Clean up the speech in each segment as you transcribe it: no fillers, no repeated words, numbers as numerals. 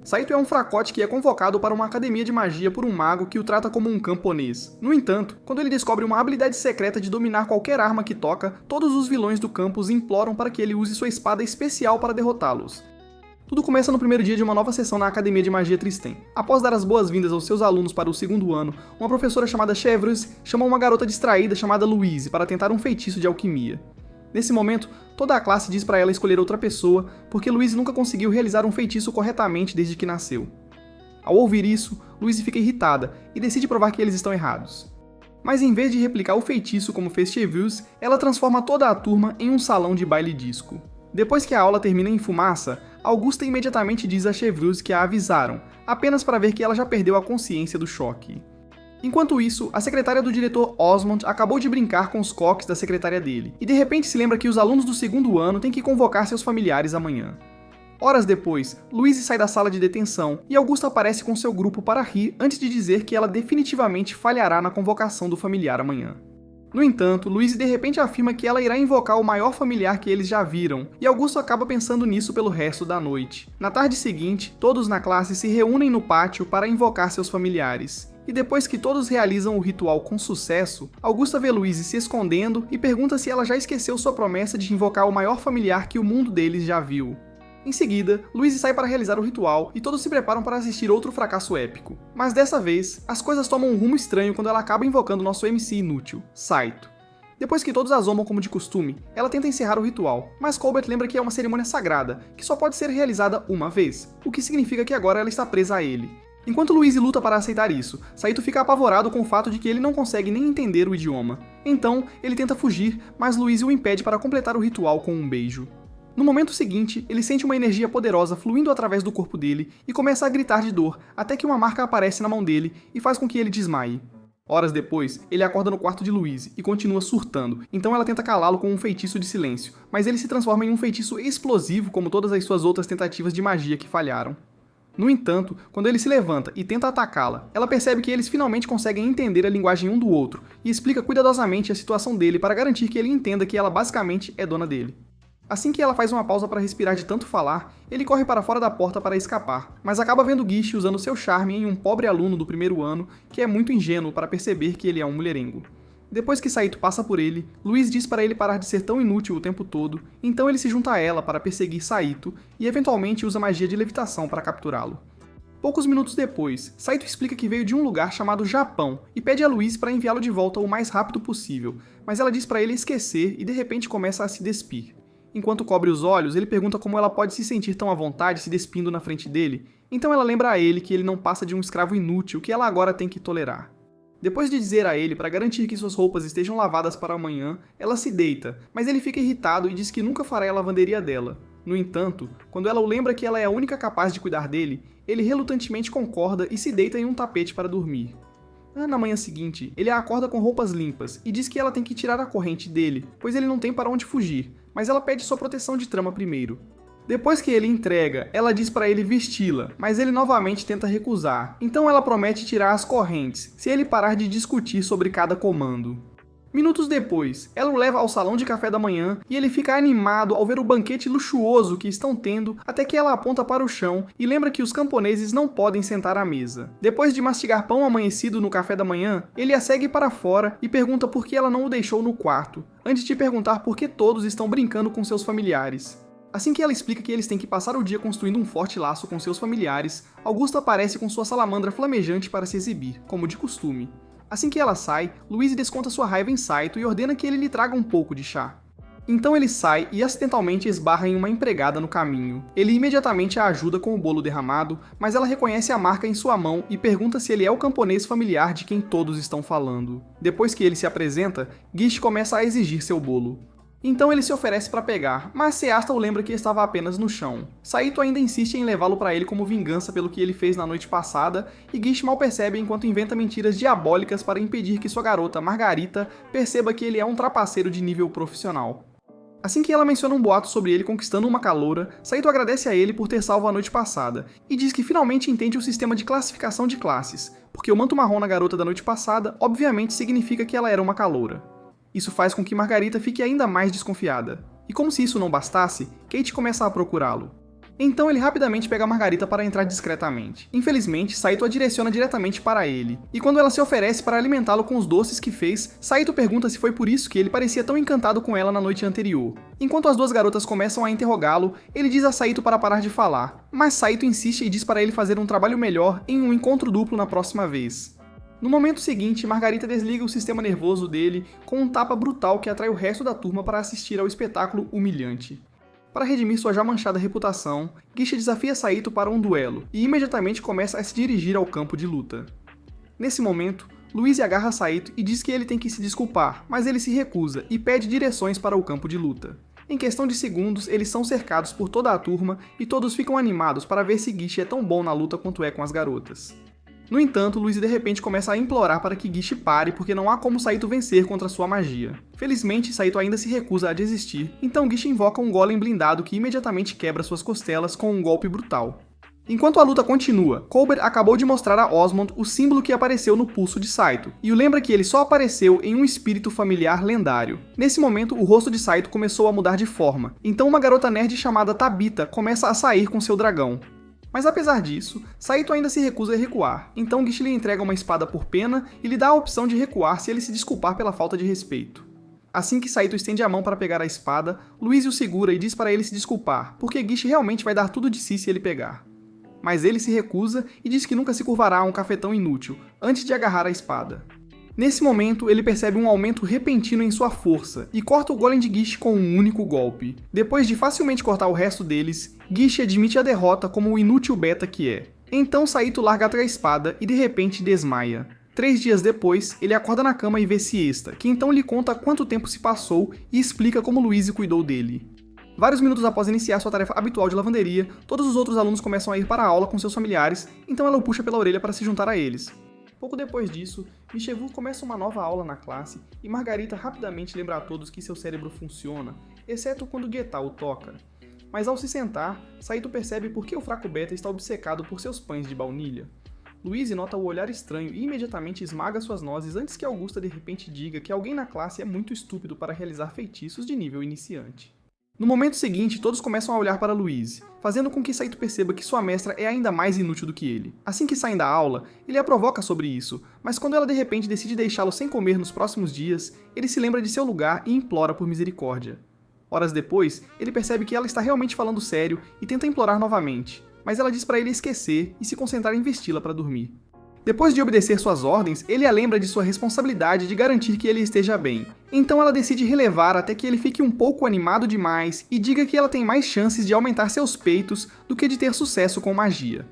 Saito é um fracote que é convocado para uma academia de magia por um mago que o trata como um camponês. No entanto, quando ele descobre uma habilidade secreta de dominar qualquer arma que toca, todos os vilões do campus imploram para que ele use sua espada especial para derrotá-los. Tudo começa no primeiro dia de uma nova sessão na Academia de Magia Tristem. Após dar as boas-vindas aos seus alunos para o segundo ano, uma professora chamada Chevreuse chama uma garota distraída chamada Louise para tentar um feitiço de alquimia. Nesse momento, toda a classe diz para ela escolher outra pessoa, porque Louise nunca conseguiu realizar um feitiço corretamente desde que nasceu. Ao ouvir isso, Louise fica irritada e decide provar que eles estão errados. Mas em vez de replicar o feitiço como fez Chevreuse, ela transforma toda a turma em um salão de baile disco. Depois que a aula termina em fumaça, Augusta imediatamente diz a Chevreuse que a avisaram, apenas para ver que ela já perdeu a consciência do choque. Enquanto isso, a secretária do diretor Osmond acabou de brincar com os coques da secretária dele, e de repente se lembra que os alunos do segundo ano têm que convocar seus familiares amanhã. Horas depois, Louise sai da sala de detenção e Augusta aparece com seu grupo para rir antes de dizer que ela definitivamente falhará na convocação do familiar amanhã. No entanto, Louise de repente afirma que ela irá invocar o maior familiar que eles já viram, e Augusto acaba pensando nisso pelo resto da noite. Na tarde seguinte, todos na classe se reúnem no pátio para invocar seus familiares. E depois que todos realizam o ritual com sucesso, Augusta vê Louise se escondendo e pergunta se ela já esqueceu sua promessa de invocar o maior familiar que o mundo deles já viu. Em seguida, Louise sai para realizar o ritual e todos se preparam para assistir outro fracasso épico. Mas dessa vez, as coisas tomam um rumo estranho quando ela acaba invocando nosso MC inútil, Saito. Depois que todos a zombam como de costume, ela tenta encerrar o ritual, mas Colbert lembra que é uma cerimônia sagrada, que só pode ser realizada uma vez, o que significa que agora ela está presa a ele. Enquanto Louise luta para aceitar isso, Saito fica apavorado com o fato de que ele não consegue nem entender o idioma. Então, ele tenta fugir, mas Louise o impede para completar o ritual com um beijo. No momento seguinte, ele sente uma energia poderosa fluindo através do corpo dele e começa a gritar de dor, até que uma marca aparece na mão dele e faz com que ele desmaie. Horas depois, ele acorda no quarto de Louise e continua surtando, então ela tenta calá-lo com um feitiço de silêncio, mas ele se transforma em um feitiço explosivo como todas as suas outras tentativas de magia que falharam. No entanto, quando ele se levanta e tenta atacá-la, ela percebe que eles finalmente conseguem entender a linguagem um do outro e explica cuidadosamente a situação dele para garantir que ele entenda que ela basicamente é dona dele. Assim que ela faz uma pausa para respirar de tanto falar, ele corre para fora da porta para escapar, mas acaba vendo Gish usando seu charme em um pobre aluno do primeiro ano que é muito ingênuo para perceber que ele é um mulherengo. Depois que Saito passa por ele, Louise diz para ele parar de ser tão inútil o tempo todo, então ele se junta a ela para perseguir Saito e eventualmente usa magia de levitação para capturá-lo. Poucos minutos depois, Saito explica que veio de um lugar chamado Japão e pede a Louise para enviá-lo de volta o mais rápido possível, mas ela diz para ele esquecer e de repente começa a se despir. Enquanto cobre os olhos, ele pergunta como ela pode se sentir tão à vontade se despindo na frente dele, então ela lembra a ele que ele não passa de um escravo inútil que ela agora tem que tolerar. Depois de dizer a ele para garantir que suas roupas estejam lavadas para amanhã, ela se deita, mas ele fica irritado e diz que nunca fará a lavanderia dela. No entanto, quando ela o lembra que ela é a única capaz de cuidar dele, ele relutantemente concorda e se deita em um tapete para dormir. Na manhã seguinte, ele a acorda com roupas limpas e diz que ela tem que tirar a corrente dele, pois ele não tem para onde fugir, mas ela pede sua proteção de trama primeiro. Depois que ele entrega, ela diz para ele vesti-la, mas ele novamente tenta recusar, então ela promete tirar as correntes, se ele parar de discutir sobre cada comando. Minutos depois, ela o leva ao salão de café da manhã e ele fica animado ao ver o banquete luxuoso que estão tendo, até que ela aponta para o chão e lembra que os camponeses não podem sentar à mesa. Depois de mastigar pão amanhecido no café da manhã, ele a segue para fora e pergunta por que ela não o deixou no quarto, antes de perguntar por que todos estão brincando com seus familiares. Assim que ela explica que eles têm que passar o dia construindo um forte laço com seus familiares, Augusta aparece com sua salamandra flamejante para se exibir, como de costume. Assim que ela sai, Louise desconta sua raiva em Saito e ordena que ele lhe traga um pouco de chá. Então ele sai e acidentalmente esbarra em uma empregada no caminho. Ele imediatamente a ajuda com o bolo derramado, mas ela reconhece a marca em sua mão e pergunta se ele é o camponês familiar de quem todos estão falando. Depois que ele se apresenta, Gish começa a exigir seu bolo. Então ele se oferece para pegar, mas Seasta o lembra que estava apenas no chão. Saito ainda insiste em levá-lo para ele como vingança pelo que ele fez na noite passada, e Gish mal percebe enquanto inventa mentiras diabólicas para impedir que sua garota, Margarita, perceba que ele é um trapaceiro de nível profissional. Assim que ela menciona um boato sobre ele conquistando uma caloura, Saito agradece a ele por ter salvo a noite passada, e diz que finalmente entende o sistema de classificação de classes, porque o manto marrom na garota da noite passada obviamente significa que ela era uma caloura. Isso faz com que Margarita fique ainda mais desconfiada. E como se isso não bastasse, Kate começa a procurá-lo. Então ele rapidamente pega a Margarita para entrar discretamente. Infelizmente, Saito a direciona diretamente para ele, e quando ela se oferece para alimentá-lo com os doces que fez, Saito pergunta se foi por isso que ele parecia tão encantado com ela na noite anterior. Enquanto as duas garotas começam a interrogá-lo, ele diz a Saito para parar de falar, mas Saito insiste e diz para ele fazer um trabalho melhor em um encontro duplo na próxima vez. No momento seguinte, Margarita desliga o sistema nervoso dele com um tapa brutal que atrai o resto da turma para assistir ao espetáculo humilhante. Para redimir sua já manchada reputação, Gisha desafia Saito para um duelo e imediatamente começa a se dirigir ao campo de luta. Nesse momento, Louise agarra Saito e diz que ele tem que se desculpar, mas ele se recusa e pede direções para o campo de luta. Em questão de segundos, eles são cercados por toda a turma e todos ficam animados para ver se Gisha é tão bom na luta quanto é com as garotas. No entanto, Louise de repente começa a implorar para que Gisha pare porque não há como Saito vencer contra sua magia. Felizmente, Saito ainda se recusa a desistir, então Gisha invoca um golem blindado que imediatamente quebra suas costelas com um golpe brutal. Enquanto a luta continua, Colbert acabou de mostrar a Osmond o símbolo que apareceu no pulso de Saito, e o lembra que ele só apareceu em um espírito familiar lendário. Nesse momento, o rosto de Saito começou a mudar de forma, então uma garota nerd chamada Tabitha começa a sair com seu dragão. Mas apesar disso, Saito ainda se recusa a recuar, então Gisha lhe entrega uma espada por pena e lhe dá a opção de recuar se ele se desculpar pela falta de respeito. Assim que Saito estende a mão para pegar a espada, Louise o segura e diz para ele se desculpar, porque Gisha realmente vai dar tudo de si se ele pegar. Mas ele se recusa e diz que nunca se curvará a um cafetão inútil, antes de agarrar a espada. Nesse momento, ele percebe um aumento repentino em sua força e corta o golem de Gisha com um único golpe. Depois de facilmente cortar o resto deles, Gisha admite a derrota como o inútil beta que é. Então Saito larga a espada e de repente desmaia. 3 dias depois, ele acorda na cama e vê Siesta, que então lhe conta quanto tempo se passou e explica como Louise cuidou dele. Vários minutos após iniciar sua tarefa habitual de lavanderia, todos os outros alunos começam a ir para a aula com seus familiares, então ela o puxa pela orelha para se juntar a eles. Pouco depois disso, Michevu começa uma nova aula na classe e Margarita rapidamente lembra a todos que seu cérebro funciona, exceto quando Getal o toca. Mas ao se sentar, Saito percebe por que o fraco beta está obcecado por seus pães de baunilha. Louise nota o olhar estranho e imediatamente esmaga suas nozes antes que Augusta de repente diga que alguém na classe é muito estúpido para realizar feitiços de nível iniciante. No momento seguinte, todos começam a olhar para Louise, fazendo com que Saito perceba que sua mestra é ainda mais inútil do que ele. Assim que saem da aula, ele a provoca sobre isso, mas quando ela de repente decide deixá-lo sem comer nos próximos dias, ele se lembra de seu lugar e implora por misericórdia. Horas depois, ele percebe que ela está realmente falando sério e tenta implorar novamente, mas ela diz para ele esquecer e se concentrar em vesti-la para dormir. Depois de obedecer suas ordens, ele a lembra de sua responsabilidade de garantir que ele esteja bem. Então ela decide relevar até que ele fique um pouco animado demais e diga que ela tem mais chances de aumentar seus peitos do que de ter sucesso com magia.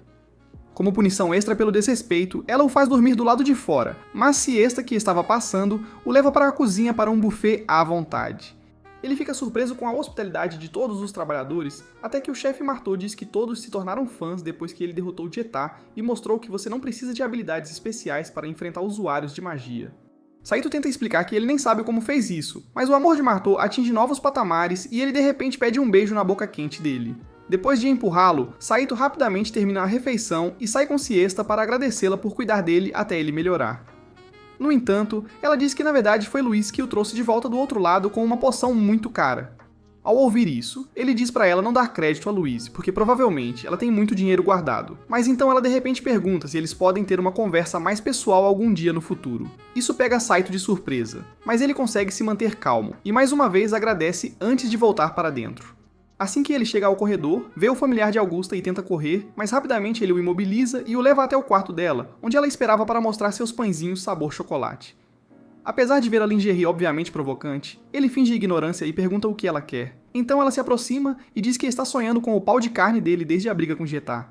Como punição extra pelo desrespeito, ela o faz dormir do lado de fora, mas Siesta, que estava passando, o leva para a cozinha para um buffet à vontade. Ele fica surpreso com a hospitalidade de todos os trabalhadores, até que o chefe Marteau diz que todos se tornaram fãs depois que ele derrotou Jetá e mostrou que você não precisa de habilidades especiais para enfrentar usuários de magia. Saito tenta explicar que ele nem sabe como fez isso, mas o amor de Marteau atinge novos patamares e ele de repente pede um beijo na boca quente dele. Depois de empurrá-lo, Saito rapidamente termina a refeição e sai com Siesta para agradecê-la por cuidar dele até ele melhorar. No entanto, ela diz que na verdade foi Luiz que o trouxe de volta do outro lado com uma poção muito cara. Ao ouvir isso, ele diz pra ela não dar crédito a Louise, porque provavelmente ela tem muito dinheiro guardado. Mas então ela de repente pergunta se eles podem ter uma conversa mais pessoal algum dia no futuro. Isso pega Saito de surpresa, mas ele consegue se manter calmo, e mais uma vez agradece antes de voltar para dentro. Assim que ele chega ao corredor, vê o familiar de Augusta e tenta correr, mas rapidamente ele o imobiliza e o leva até o quarto dela, onde ela esperava para mostrar seus pãezinhos sabor chocolate. Apesar de ver a lingerie obviamente provocante, ele finge ignorância e pergunta o que ela quer. Então ela se aproxima e diz que está sonhando com o pau de carne dele desde a briga com Jetá.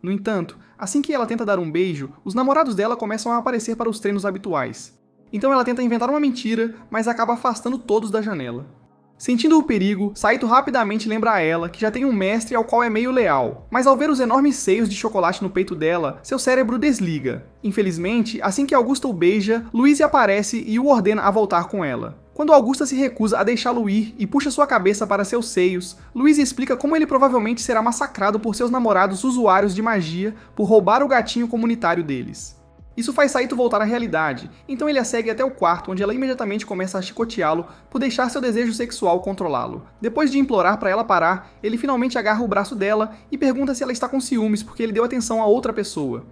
No entanto, assim que ela tenta dar um beijo, os namorados dela começam a aparecer para os treinos habituais. Então ela tenta inventar uma mentira, mas acaba afastando todos da janela. Sentindo o perigo, Saito rapidamente lembra a ela que já tem um mestre ao qual é meio leal, mas ao ver os enormes seios de chocolate no peito dela, seu cérebro desliga. Infelizmente, assim que Augusta o beija, Louise aparece e o ordena a voltar com ela. Quando Augusta se recusa a deixá-lo ir e puxa sua cabeça para seus seios, Louise explica como ele provavelmente será massacrado por seus namorados usuários de magia por roubar o gatinho comunitário deles. Isso faz Saito voltar à realidade, então ele a segue até o quarto, onde ela imediatamente começa a chicoteá-lo por deixar seu desejo sexual controlá-lo. Depois de implorar para ela parar, ele finalmente agarra o braço dela e pergunta se ela está com ciúmes porque ele deu atenção a outra pessoa.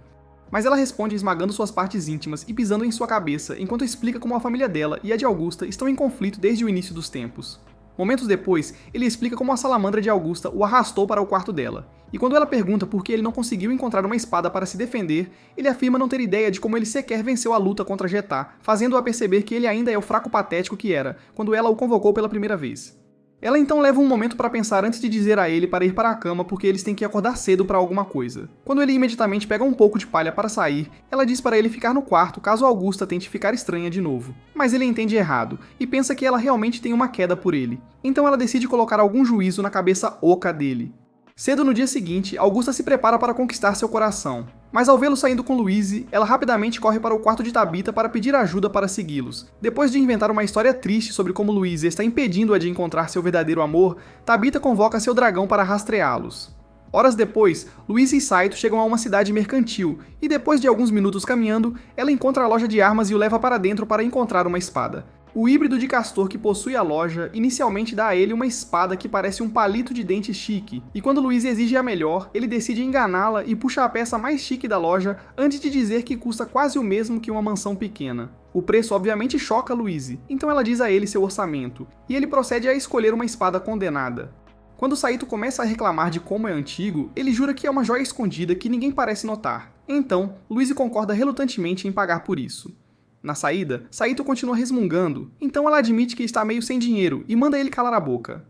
Mas ela responde esmagando suas partes íntimas e pisando em sua cabeça, enquanto explica como a família dela e a de Augusta estão em conflito desde o início dos tempos. Momentos depois, ele explica como a salamandra de Augusta o arrastou para o quarto dela. E quando ela pergunta por que ele não conseguiu encontrar uma espada para se defender, ele afirma não ter ideia de como ele sequer venceu a luta contra Jetá, fazendo-a perceber que ele ainda é o fraco patético que era, quando ela o convocou pela primeira vez. Ela então leva um momento para pensar antes de dizer a ele para ir para a cama porque eles têm que acordar cedo para alguma coisa. Quando ele imediatamente pega um pouco de palha para sair, ela diz para ele ficar no quarto caso Augusta tente ficar estranha de novo. Mas ele entende errado, e pensa que ela realmente tem uma queda por ele. Então ela decide colocar algum juízo na cabeça oca dele. Cedo no dia seguinte, Augusta se prepara para conquistar seu coração. Mas ao vê-lo saindo com Louise, ela rapidamente corre para o quarto de Tabitha para pedir ajuda para segui-los. Depois de inventar uma história triste sobre como Louise está impedindo-a de encontrar seu verdadeiro amor, Tabitha convoca seu dragão para rastreá-los. Horas depois, Louise e Saito chegam a uma cidade mercantil, e depois de alguns minutos caminhando, ela encontra a loja de armas e o leva para dentro para encontrar uma espada. O híbrido de castor que possui a loja inicialmente dá a ele uma espada que parece um palito de dente chique, e quando Louise exige a melhor, ele decide enganá-la e puxa a peça mais chique da loja antes de dizer que custa quase o mesmo que uma mansão pequena. O preço obviamente choca Louise, então ela diz a ele seu orçamento, e ele procede a escolher uma espada condenada. Quando Saito começa a reclamar de como é antigo, ele jura que é uma joia escondida que ninguém parece notar. Então, Louise concorda relutantemente em pagar por isso. Na saída, Saito continua resmungando, então ela admite que está meio sem dinheiro e manda ele calar a boca.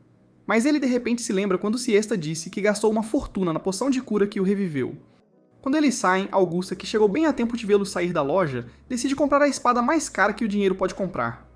Mas ele de repente se lembra quando Siesta disse que gastou uma fortuna na poção de cura que o reviveu. Quando eles saem, Augusta, que chegou bem a tempo de vê-lo sair da loja, decide comprar a espada mais cara que o dinheiro pode comprar.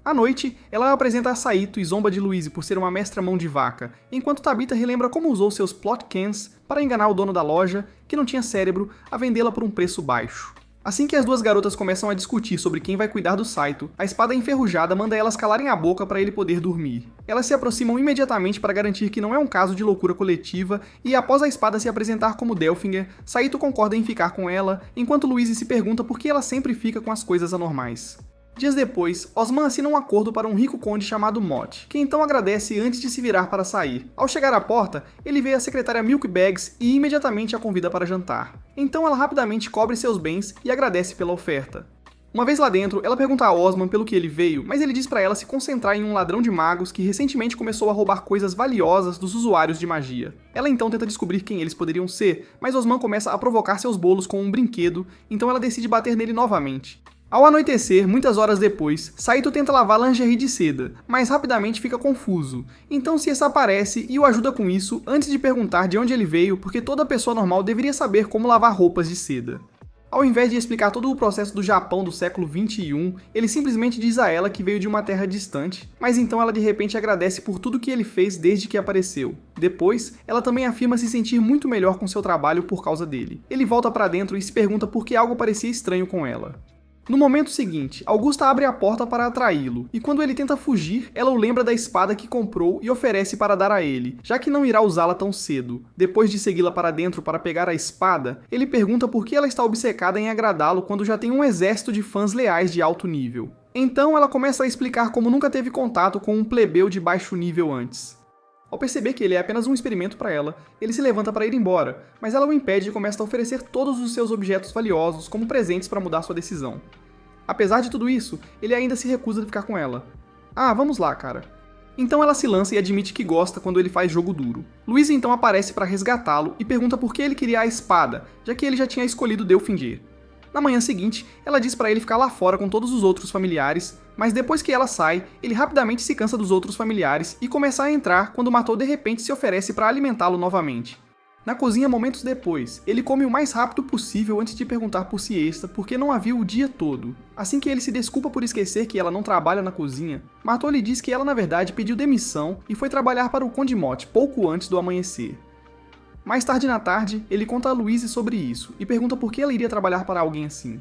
À noite, ela apresenta a Saito e zomba de Louise por ser uma mestra mão de vaca, enquanto Tabitha relembra como usou seus plot cans para enganar o dono da loja, que não tinha cérebro, a vendê-la por um preço baixo. Assim que as duas garotas começam a discutir sobre quem vai cuidar do Saito, a espada enferrujada manda elas calarem a boca para ele poder dormir. Elas se aproximam imediatamente para garantir que não é um caso de loucura coletiva, e após a espada se apresentar como Delfinger, Saito concorda em ficar com ela, enquanto Louise se pergunta por que ela sempre fica com as coisas anormais. Dias depois, Osman assina um acordo para um rico conde chamado Mott, que então agradece antes de se virar para sair. Ao chegar à porta, ele vê a secretária Milk Bags e imediatamente a convida para jantar. Então ela rapidamente cobre seus bens e agradece pela oferta. Uma vez lá dentro, ela pergunta a Osman pelo que ele veio, mas ele diz para ela se concentrar em um ladrão de magos que recentemente começou a roubar coisas valiosas dos usuários de magia. Ela então tenta descobrir quem eles poderiam ser, mas Osman começa a provocar seus bolos com um brinquedo, então ela decide bater nele novamente. Ao anoitecer, muitas horas depois, Saito tenta lavar lingerie de seda, mas rapidamente fica confuso. Então Siesta aparece e o ajuda com isso antes de perguntar de onde ele veio, porque toda pessoa normal deveria saber como lavar roupas de seda. Ao invés de explicar todo o processo do Japão do século 21, ele simplesmente diz a ela que veio de uma terra distante, mas então ela de repente agradece por tudo que ele fez desde que apareceu. Depois, ela também afirma se sentir muito melhor com seu trabalho por causa dele. Ele volta para dentro e se pergunta por que algo parecia estranho com ela. No momento seguinte, Augusta abre a porta para atraí-lo, e quando ele tenta fugir, ela o lembra da espada que comprou e oferece para dar a ele, já que não irá usá-la tão cedo. Depois de segui-la para dentro para pegar a espada, ele pergunta por que ela está obcecada em agradá-lo quando já tem um exército de fãs leais de alto nível. Então ela começa a explicar como nunca teve contato com um plebeu de baixo nível antes. Ao perceber que ele é apenas um experimento para ela, ele se levanta para ir embora, mas ela o impede e começa a oferecer todos os seus objetos valiosos como presentes para mudar sua decisão. Apesar de tudo isso, ele ainda se recusa de ficar com ela. Ah, vamos lá, cara. Então ela se lança e admite que gosta quando ele faz jogo duro. Louise então aparece para resgatá-lo e pergunta por que ele queria a espada, já que ele já tinha escolhido Delfinger. Na manhã seguinte, ela diz para ele ficar lá fora com todos os outros familiares, mas depois que ela sai, ele rapidamente se cansa dos outros familiares e começa a entrar quando Matou de repente se oferece para alimentá-lo novamente. Na cozinha, momentos depois, ele come o mais rápido possível antes de perguntar por Siesta porque não a viu o dia todo. Assim que ele se desculpa por esquecer que ela não trabalha na cozinha, Matou lhe diz que ela na verdade pediu demissão e foi trabalhar para o Conde Mott pouco antes do amanhecer. Mais tarde na tarde, ele conta a Louise sobre isso e pergunta por que ela iria trabalhar para alguém assim.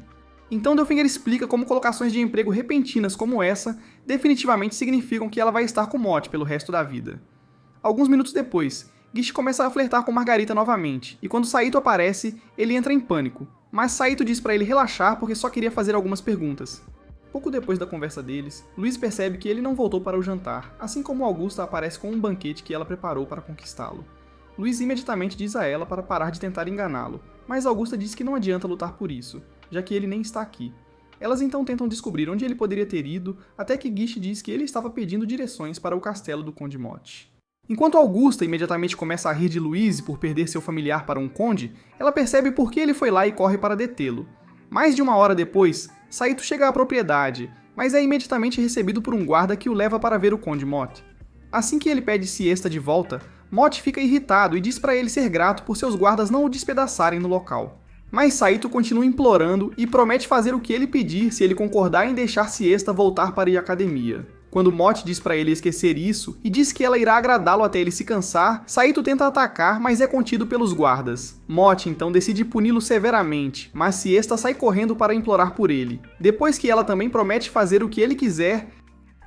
Então Delfinger explica como colocações de emprego repentinas como essa definitivamente significam que ela vai estar com Mott pelo resto da vida. Alguns minutos depois, Gish começa a flertar com Margarita novamente, e quando Saito aparece, ele entra em pânico. mas Saito diz para ele relaxar porque só queria fazer algumas perguntas. Pouco depois da conversa deles, Luiz percebe que ele não voltou para o jantar, assim como Augusta aparece com um banquete que ela preparou para conquistá-lo. Luiz imediatamente diz a ela para parar de tentar enganá-lo, mas Augusta diz que não adianta lutar por isso, já que ele nem está aqui. Elas então tentam descobrir onde ele poderia ter ido, até que Gish diz que ele estava pedindo direções para o castelo do Conde Mott. Enquanto Augusta imediatamente começa a rir de Louise por perder seu familiar para um conde, ela percebe por que ele foi lá e corre para detê-lo. Mais de uma hora depois, Saito chega à propriedade, mas é imediatamente recebido por um guarda que o leva para ver o Conde Mott. Assim que ele pede siesta de volta, Mott fica irritado e diz para ele ser grato por seus guardas não o despedaçarem no local. Mas Saito continua implorando e promete fazer o que ele pedir se ele concordar em deixar Siesta voltar para a academia. Quando Mott diz para ele esquecer isso e diz que ela irá agradá-lo até ele se cansar, Saito tenta atacar, mas é contido pelos guardas. Mott então decide puni-lo severamente, mas Siesta sai correndo para implorar por ele. Depois que ela também promete fazer o que ele quiser,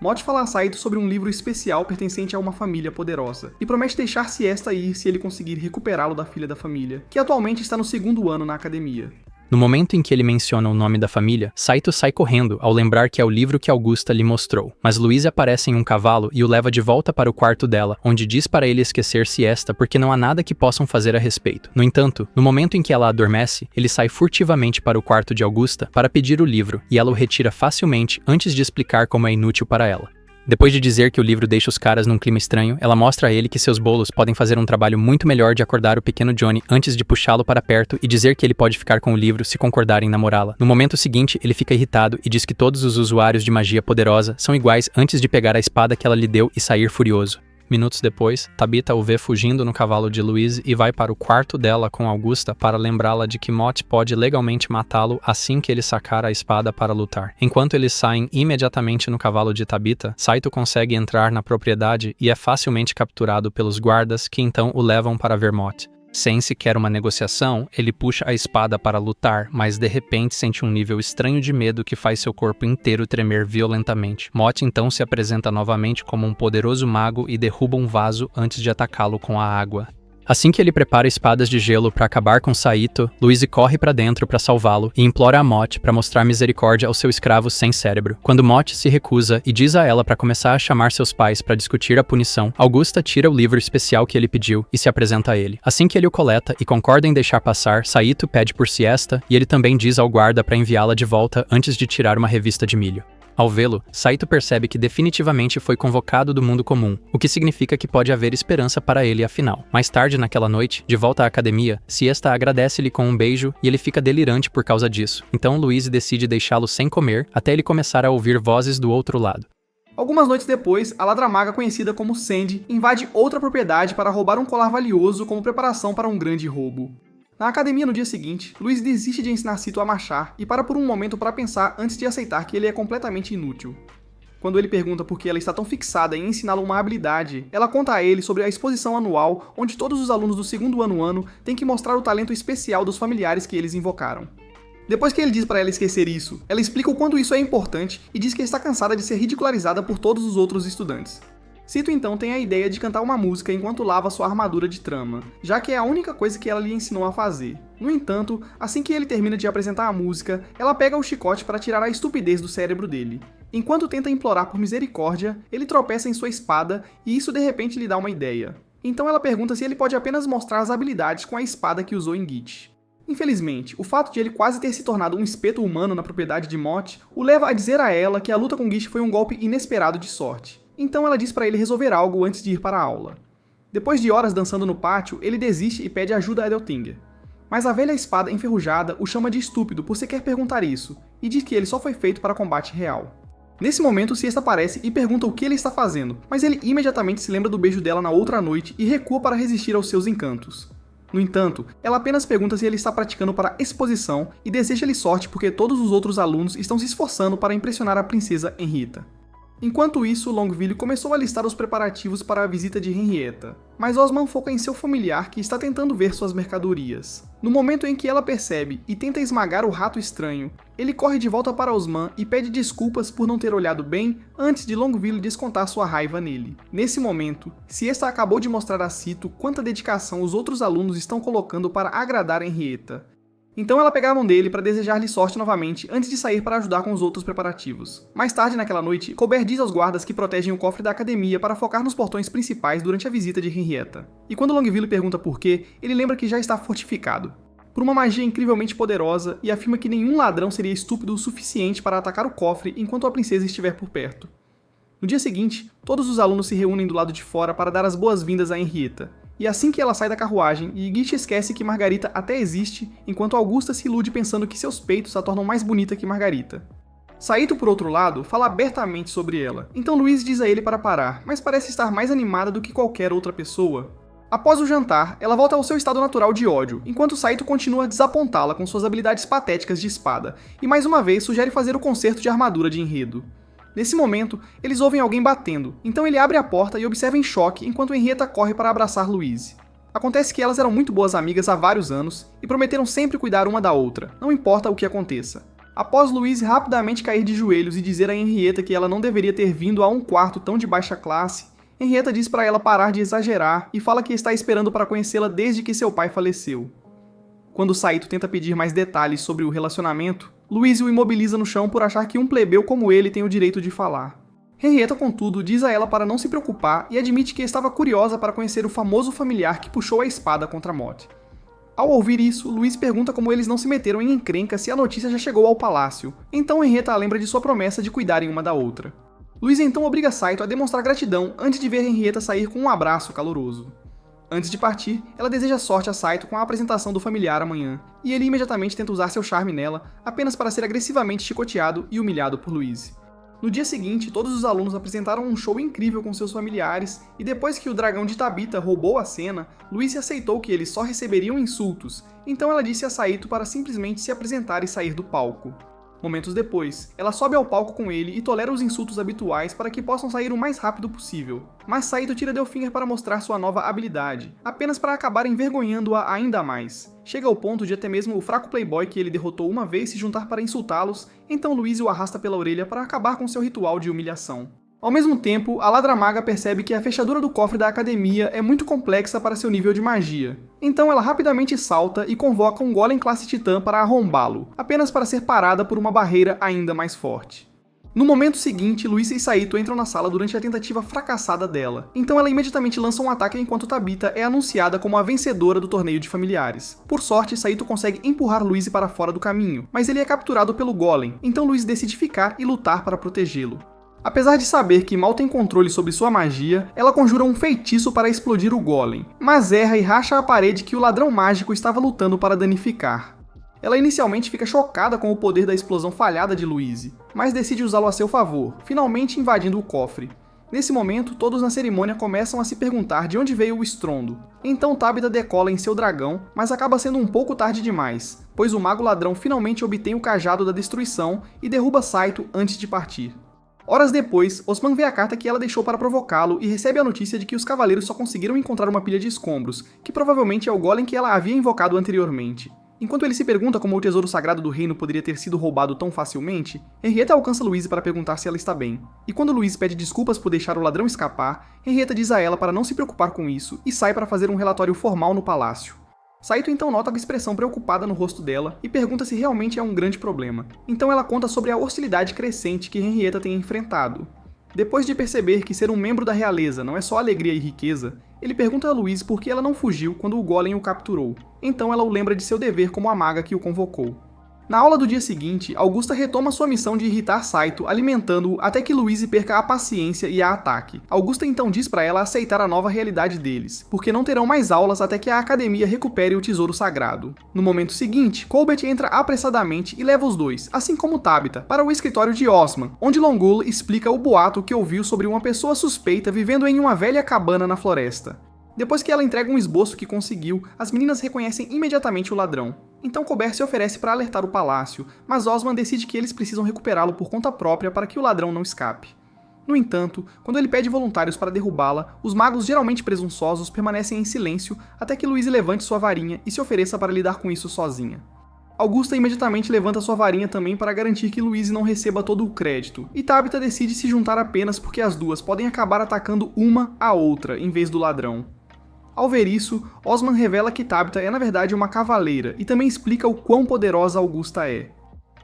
Mott fala a Saito sobre um livro especial pertencente a uma família poderosa, e promete deixar Siesta ir se ele conseguir recuperá-lo da filha da família, que atualmente está no 2º ano na academia. No momento em que ele menciona o nome da família, Saito sai correndo ao lembrar que é o livro que Augusta lhe mostrou, mas Louise aparece em um cavalo e o leva de volta para o quarto dela, onde diz para ele esquecer Siesta porque não há nada que possam fazer a respeito. No entanto, no momento em que ela adormece, ele sai furtivamente para o quarto de Augusta para pedir o livro, e ela o retira facilmente antes de explicar como é inútil para ela. Depois de dizer que o livro deixa os caras num clima estranho, ela mostra a ele que seus bolos podem fazer um trabalho muito melhor de acordar o pequeno Johnny antes de puxá-lo para perto e dizer que ele pode ficar com o livro se concordarem em namorá-la. No momento seguinte, ele fica irritado e diz que todos os usuários de magia poderosa são iguais antes de pegar a espada que ela lhe deu e sair furioso. Minutos depois, Tabitha o vê fugindo no cavalo de Louise e vai para o quarto dela com Augusta para lembrá-la de que Mott pode legalmente matá-lo assim que ele sacar a espada para lutar. Enquanto eles saem imediatamente no cavalo de Tabitha, Saito consegue entrar na propriedade e é facilmente capturado pelos guardas que então o levam para ver Mott. Sem sequer uma negociação, ele puxa a espada para lutar, mas de repente sente um nível estranho de medo que faz seu corpo inteiro tremer violentamente. Mott então se apresenta novamente como um poderoso mago e derruba um vaso antes de atacá-lo com a água. Assim que ele prepara espadas de gelo para acabar com Saito, Louise corre para dentro para salvá-lo e implora a Mott para mostrar misericórdia ao seu escravo sem cérebro. Quando Mott se recusa e diz a ela para começar a chamar seus pais para discutir a punição, Augusta tira o livro especial que ele pediu e se apresenta a ele. Assim que ele o coleta e concorda em deixar passar, Saito pede por Siesta e ele também diz ao guarda para enviá-la de volta antes de tirar uma revista de milho. Ao vê-lo, Saito percebe que definitivamente foi convocado do mundo comum, o que significa que pode haver esperança para ele afinal. Mais tarde naquela noite, de volta à academia, Siesta agradece-lhe com um beijo e ele fica delirante por causa disso. Então Louise decide deixá-lo sem comer até ele começar a ouvir vozes do outro lado. Algumas noites depois, a ladra-maga conhecida como Sandy invade outra propriedade para roubar um colar valioso como preparação para um grande roubo. Na academia no dia seguinte, Luiz desiste de ensinar Cito a marchar e para por um momento para pensar antes de aceitar que ele é completamente inútil. Quando ele pergunta por que ela está tão fixada em ensiná-lo uma habilidade, ela conta a ele sobre a exposição anual onde todos os alunos do 2º ano têm que mostrar o talento especial dos familiares que eles invocaram. Depois que ele diz para ela esquecer isso, ela explica o quanto isso é importante e diz que está cansada de ser ridicularizada por todos os outros estudantes. Cito então tem a ideia de cantar uma música enquanto lava sua armadura de trama, já que é a única coisa que ela lhe ensinou a fazer. No entanto, assim que ele termina de apresentar a música, ela pega o chicote para tirar a estupidez do cérebro dele. Enquanto tenta implorar por misericórdia, ele tropeça em sua espada e isso de repente lhe dá uma ideia. Então ela pergunta se ele pode apenas mostrar as habilidades com a espada que usou em Git. Infelizmente, o fato de ele quase ter se tornado um espeto humano na propriedade de Mott o leva a dizer a ela que a luta com Git foi um golpe inesperado de sorte. Então ela diz para ele resolver algo antes de ir para a aula. Depois de horas dançando no pátio, ele desiste e pede ajuda a Edeltinger. Mas a velha espada enferrujada o chama de estúpido por sequer perguntar isso, e diz que ele só foi feito para combate real. Nesse momento, Siesta aparece e pergunta o que ele está fazendo, mas ele imediatamente se lembra do beijo dela na outra noite e recua para resistir aos seus encantos. No entanto, ela apenas pergunta se ele está praticando para exposição e deseja-lhe sorte porque todos os outros alunos estão se esforçando para impressionar a princesa Henrietta. Enquanto isso, Longville começou a listar os preparativos para a visita de Henrietta, mas Osman foca em seu familiar que está tentando ver suas mercadorias. No momento em que ela percebe e tenta esmagar o rato estranho, ele corre de volta para Osman e pede desculpas por não ter olhado bem antes de Longville descontar sua raiva nele. Nesse momento, Siesta acabou de mostrar a Cito quanta dedicação os outros alunos estão colocando para agradar Henrietta. Então ela pega a mão dele para desejar-lhe sorte novamente antes de sair para ajudar com os outros preparativos. Mais tarde naquela noite, Colbert diz aos guardas que protegem o cofre da academia para focar nos portões principais durante a visita de Henrietta. E quando Longueville pergunta por quê, ele lembra que já está fortificado por uma magia incrivelmente poderosa e afirma que nenhum ladrão seria estúpido o suficiente para atacar o cofre enquanto a princesa estiver por perto. No dia seguinte, todos os alunos se reúnem do lado de fora para dar as boas-vindas a Henrietta. E assim que ela sai da carruagem, Ygritte esquece que Margarita até existe, enquanto Augusta se ilude pensando que seus peitos a tornam mais bonita que Margarita. Saito, por outro lado, fala abertamente sobre ela, então Louise diz a ele para parar, mas parece estar mais animada do que qualquer outra pessoa. Após o jantar, ela volta ao seu estado natural de ódio, enquanto Saito continua a desapontá-la com suas habilidades patéticas de espada, e mais uma vez sugere fazer o conserto de armadura de enredo. Nesse momento, eles ouvem alguém batendo, então ele abre a porta e observa em choque enquanto Henrietta corre para abraçar Louise. Acontece que elas eram muito boas amigas há vários anos e prometeram sempre cuidar uma da outra, não importa o que aconteça. Após Louise rapidamente cair de joelhos e dizer a Henrietta que ela não deveria ter vindo a um quarto tão de baixa classe, Henrietta diz para ela parar de exagerar e fala que está esperando para conhecê-la desde que seu pai faleceu. Quando Saito tenta pedir mais detalhes sobre o relacionamento, Louise o imobiliza no chão por achar que um plebeu como ele tem o direito de falar. Henrietta, contudo, diz a ela para não se preocupar e admite que estava curiosa para conhecer o famoso familiar que puxou a espada contra Mott. Ao ouvir isso, Louise pergunta como eles não se meteram em encrenca se a notícia já chegou ao palácio, então Henrietta a lembra de sua promessa de cuidarem uma da outra. Louise então obriga Saito a demonstrar gratidão antes de ver Henrietta sair com um abraço caloroso. Antes de partir, ela deseja sorte a Saito com a apresentação do familiar amanhã, e ele imediatamente tenta usar seu charme nela, apenas para ser agressivamente chicoteado e humilhado por Louise. No dia seguinte, todos os alunos apresentaram um show incrível com seus familiares, e depois que o dragão de Tabitha roubou a cena, Louise aceitou que eles só receberiam insultos, então ela disse a Saito para simplesmente se apresentar e sair do palco. Momentos depois, ela sobe ao palco com ele e tolera os insultos habituais para que possam sair o mais rápido possível. Mas Saito tira Delfinger para mostrar sua nova habilidade, apenas para acabar envergonhando-a ainda mais. Chega ao ponto de até mesmo o fraco playboy que ele derrotou uma vez se juntar para insultá-los, então Louise o arrasta pela orelha para acabar com seu ritual de humilhação. Ao mesmo tempo, a Ladra Maga percebe que a fechadura do cofre da academia é muito complexa para seu nível de magia. Então ela rapidamente salta e convoca um golem classe titã para arrombá-lo, apenas para ser parada por uma barreira ainda mais forte. No momento seguinte, Louise e Saito entram na sala durante a tentativa fracassada dela, então ela imediatamente lança um ataque enquanto Tabitha é anunciada como a vencedora do torneio de familiares. Por sorte, Saito consegue empurrar Louise para fora do caminho, mas ele é capturado pelo golem, então Louise decide ficar e lutar para protegê-lo. Apesar de saber que mal tem controle sobre sua magia, ela conjura um feitiço para explodir o golem, mas erra e racha a parede que o ladrão mágico estava lutando para danificar. Ela inicialmente fica chocada com o poder da explosão falhada de Louise, mas decide usá-lo a seu favor, finalmente invadindo o cofre. Nesse momento, todos na cerimônia começam a se perguntar de onde veio o estrondo. Então Tabitha decola em seu dragão, mas acaba sendo um pouco tarde demais, pois o mago ladrão finalmente obtém o cajado da destruição e derruba Saito antes de partir. Horas depois, Osman vê a carta que ela deixou para provocá-lo e recebe a notícia de que os cavaleiros só conseguiram encontrar uma pilha de escombros, que provavelmente é o golem que ela havia invocado anteriormente. Enquanto ele se pergunta como o tesouro sagrado do reino poderia ter sido roubado tão facilmente, Henrietta alcança Louise para perguntar se ela está bem. E quando Louise pede desculpas por deixar o ladrão escapar, Henrietta diz a ela para não se preocupar com isso e sai para fazer um relatório formal no palácio. Saito então nota a expressão preocupada no rosto dela e pergunta se realmente é um grande problema. Então ela conta sobre a hostilidade crescente que Henrietta tem enfrentado. Depois de perceber que ser um membro da realeza não é só alegria e riqueza, ele pergunta a Louise por que ela não fugiu quando o golem o capturou. Então ela o lembra de seu dever como a maga que o convocou. Na aula do dia seguinte, Augusta retoma sua missão de irritar Saito, alimentando-o até que Louise perca a paciência e a ataque. Augusta então diz para ela aceitar a nova realidade deles, porque não terão mais aulas até que a academia recupere o tesouro sagrado. No momento seguinte, Colbert entra apressadamente e leva os dois, assim como Tabitha, para o escritório de Osman, onde Longueuil explica o boato que ouviu sobre uma pessoa suspeita vivendo em uma velha cabana na floresta. Depois que ela entrega um esboço que conseguiu, as meninas reconhecem imediatamente o ladrão. Então Colbert se oferece para alertar o palácio, mas Osman decide que eles precisam recuperá-lo por conta própria para que o ladrão não escape. No entanto, quando ele pede voluntários para derrubá-la, os magos geralmente presunçosos permanecem em silêncio até que Louise levante sua varinha e se ofereça para lidar com isso sozinha. Augusta imediatamente levanta sua varinha também para garantir que Louise não receba todo o crédito, e Tabitha decide se juntar apenas porque as duas podem acabar atacando uma a outra em vez do ladrão. Ao ver isso, Osman revela que Tabitha é na verdade uma cavaleira e também explica o quão poderosa Augusta é.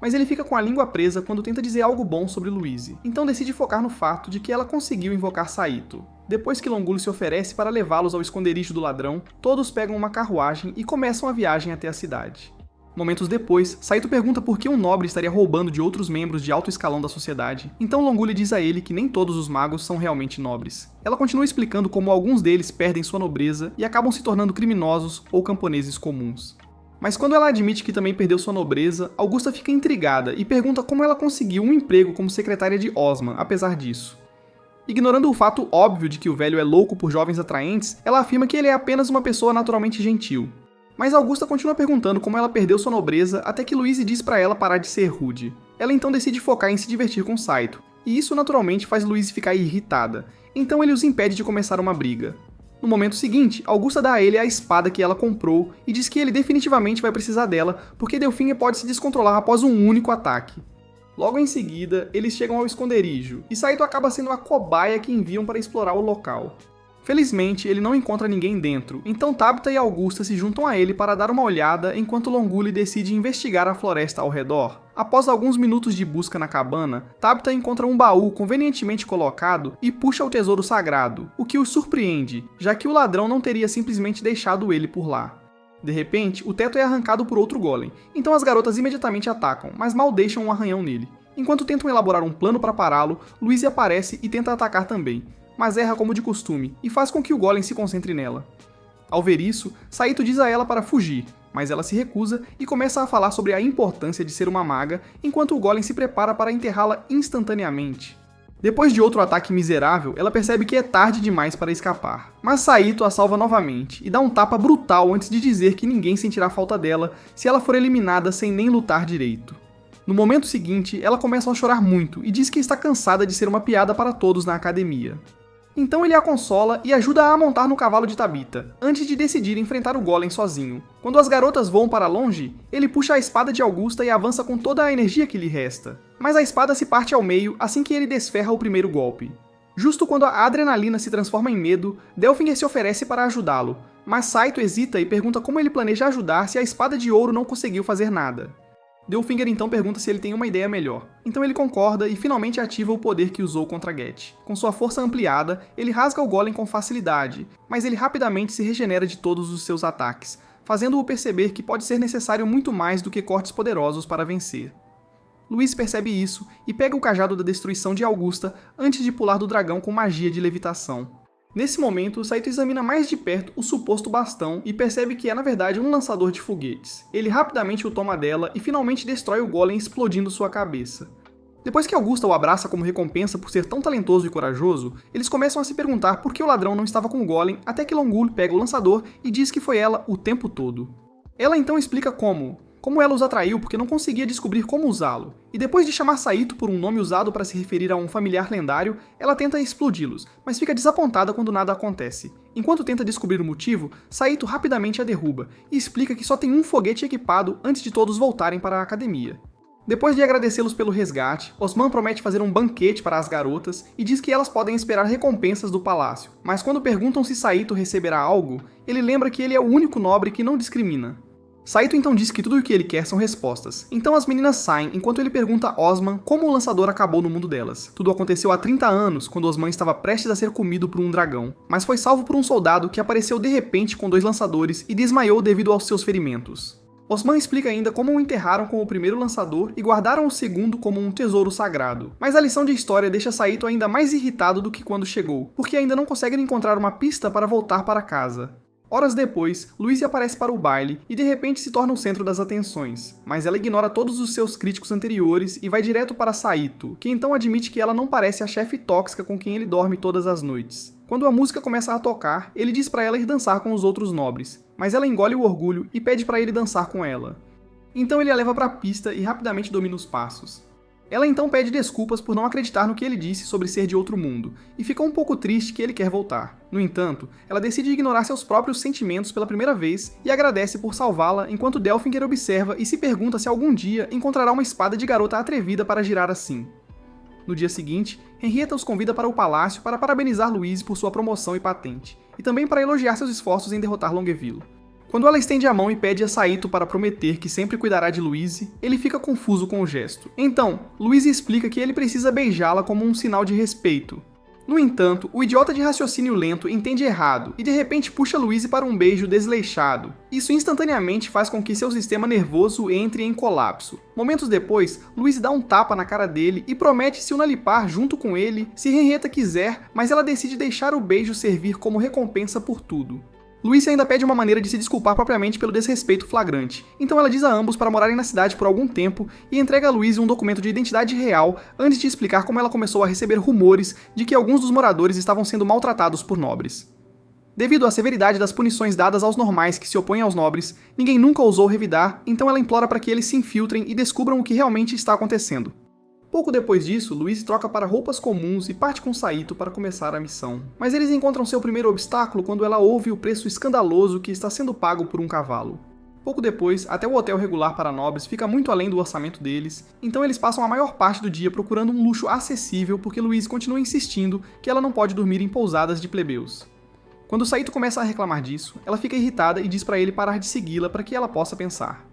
Mas ele fica com a língua presa quando tenta dizer algo bom sobre Louise, então decide focar no fato de que ela conseguiu invocar Saito. Depois que Longulo se oferece para levá-los ao esconderijo do ladrão, todos pegam uma carruagem e começam a viagem até a cidade. Momentos depois, Saito pergunta por que um nobre estaria roubando de outros membros de alto escalão da sociedade, então Longulo diz a ele que nem todos os magos são realmente nobres. Ela continua explicando como alguns deles perdem sua nobreza e acabam se tornando criminosos ou camponeses comuns. Mas quando ela admite que também perdeu sua nobreza, Augusta fica intrigada e pergunta como ela conseguiu um emprego como secretária de Osman, apesar disso. Ignorando o fato óbvio de que o velho é louco por jovens atraentes, ela afirma que ele é apenas uma pessoa naturalmente gentil. Mas Augusta continua perguntando como ela perdeu sua nobreza até que Louise diz pra ela parar de ser rude. Ela então decide focar em se divertir com Saito, e isso naturalmente faz Louise ficar irritada, então ele os impede de começar uma briga. No momento seguinte, Augusta dá a ele a espada que ela comprou e diz que ele definitivamente vai precisar dela porque Delphine pode se descontrolar após um único ataque. Logo em seguida, eles chegam ao esconderijo, e Saito acaba sendo a cobaia que enviam para explorar o local. Felizmente, ele não encontra ninguém dentro, então Tabitha e Augusta se juntam a ele para dar uma olhada enquanto Longuli decide investigar a floresta ao redor. Após alguns minutos de busca na cabana, Tabitha encontra um baú convenientemente colocado e puxa o tesouro sagrado, o que os surpreende, já que o ladrão não teria simplesmente deixado ele por lá. De repente, o teto é arrancado por outro golem, então as garotas imediatamente atacam, mas mal deixam um arranhão nele. Enquanto tentam elaborar um plano para pará-lo, Louise aparece e tenta atacar também, mas erra como de costume, e faz com que o golem se concentre nela. Ao ver isso, Saito diz a ela para fugir, mas ela se recusa e começa a falar sobre a importância de ser uma maga, enquanto o golem se prepara para enterrá-la instantaneamente. Depois de outro ataque miserável, ela percebe que é tarde demais para escapar, mas Saito a salva novamente e dá um tapa brutal antes de dizer que ninguém sentirá falta dela se ela for eliminada sem nem lutar direito. No momento seguinte, ela começa a chorar muito e diz que está cansada de ser uma piada para todos na academia. Então ele a consola e ajuda a montar no cavalo de Tabitha, antes de decidir enfrentar o golem sozinho. Quando as garotas voam para longe, ele puxa a espada de Augusta e avança com toda a energia que lhe resta. Mas a espada se parte ao meio assim que ele desferra o primeiro golpe. Justo quando a adrenalina se transforma em medo, Delphine se oferece para ajudá-lo, mas Saito hesita e pergunta como ele planeja ajudar se a espada de ouro não conseguiu fazer nada. Delfinger então pergunta se ele tem uma ideia melhor, então ele concorda e finalmente ativa o poder que usou contra Get. Com sua força ampliada, ele rasga o golem com facilidade, mas ele rapidamente se regenera de todos os seus ataques, fazendo-o perceber que pode ser necessário muito mais do que cortes poderosos para vencer. Louise percebe isso e pega o cajado da destruição de Augusta antes de pular do dragão com magia de levitação. Nesse momento, Saito examina mais de perto o suposto bastão e percebe que é na verdade um lançador de foguetes. Ele rapidamente o toma dela e finalmente destrói o golem explodindo sua cabeça. Depois que Augusta o abraça como recompensa por ser tão talentoso e corajoso, eles começam a se perguntar por que o ladrão não estava com o golem até que Longul pega o lançador e diz que foi ela o tempo todo. Ela então explica como ela os atraiu porque não conseguia descobrir como usá-lo, e depois de chamar Saito por um nome usado para se referir a um familiar lendário, ela tenta explodi-los, mas fica desapontada quando nada acontece. Enquanto tenta descobrir o motivo, Saito rapidamente a derruba, e explica que só tem um foguete equipado antes de todos voltarem para a academia. Depois de agradecê-los pelo resgate, Osman promete fazer um banquete para as garotas e diz que elas podem esperar recompensas do palácio, mas quando perguntam se Saito receberá algo, ele lembra que ele é o único nobre que não discrimina. Saito então diz que tudo o que ele quer são respostas, então as meninas saem enquanto ele pergunta a Osman como o lançador acabou no mundo delas. Tudo aconteceu há 30 anos, quando Osman estava prestes a ser comido por um dragão, mas foi salvo por um soldado que apareceu de repente com 2 lançadores e desmaiou devido aos seus ferimentos. Osman explica ainda como o enterraram com o primeiro lançador e guardaram o segundo como um tesouro sagrado. Mas a lição de história deixa Saito ainda mais irritado do que quando chegou, porque ainda não conseguem encontrar uma pista para voltar para casa. Horas depois, Louise aparece para o baile e de repente se torna o centro das atenções, mas ela ignora todos os seus críticos anteriores e vai direto para Saito, que então admite que ela não parece a chefe tóxica com quem ele dorme todas as noites. Quando a música começa a tocar, ele diz para ela ir dançar com os outros nobres, mas ela engole o orgulho e pede para ele dançar com ela. Então ele a leva para a pista e rapidamente domina os passos. Ela então pede desculpas por não acreditar no que ele disse sobre ser de outro mundo, e fica um pouco triste que ele quer voltar. No entanto, ela decide ignorar seus próprios sentimentos pela primeira vez e agradece por salvá-la enquanto Delfinger observa e se pergunta se algum dia encontrará uma espada de garota atrevida para girar assim. No dia seguinte, Henrietta os convida para o palácio para parabenizar Louise por sua promoção e patente, e também para elogiar seus esforços em derrotar Longueville. Quando ela estende a mão e pede a Saito para prometer que sempre cuidará de Louise, ele fica confuso com o gesto. Então, Louise explica que ele precisa beijá-la como um sinal de respeito. No entanto, o idiota de raciocínio lento entende errado e de repente puxa Louise para um beijo desleixado. Isso instantaneamente faz com que seu sistema nervoso entre em colapso. Momentos depois, Louise dá um tapa na cara dele e promete se unalipar junto com ele se Henrietta quiser, mas ela decide deixar o beijo servir como recompensa por tudo. Louise ainda pede uma maneira de se desculpar propriamente pelo desrespeito flagrante, então ela diz a ambos para morarem na cidade por algum tempo e entrega a Louise um documento de identidade real antes de explicar como ela começou a receber rumores de que alguns dos moradores estavam sendo maltratados por nobres. Devido à severidade das punições dadas aos normais que se opõem aos nobres, ninguém nunca ousou revidar, então ela implora para que eles se infiltrem e descubram o que realmente está acontecendo. Pouco depois disso, Louise troca para roupas comuns e parte com Saito para começar a missão. Mas eles encontram seu primeiro obstáculo quando ela ouve o preço escandaloso que está sendo pago por um cavalo. Pouco depois, até o hotel regular para nobres fica muito além do orçamento deles, então eles passam a maior parte do dia procurando um luxo acessível porque Louise continua insistindo que ela não pode dormir em pousadas de plebeus. Quando Saito começa a reclamar disso, ela fica irritada e diz para ele parar de segui-la para que ela possa pensar.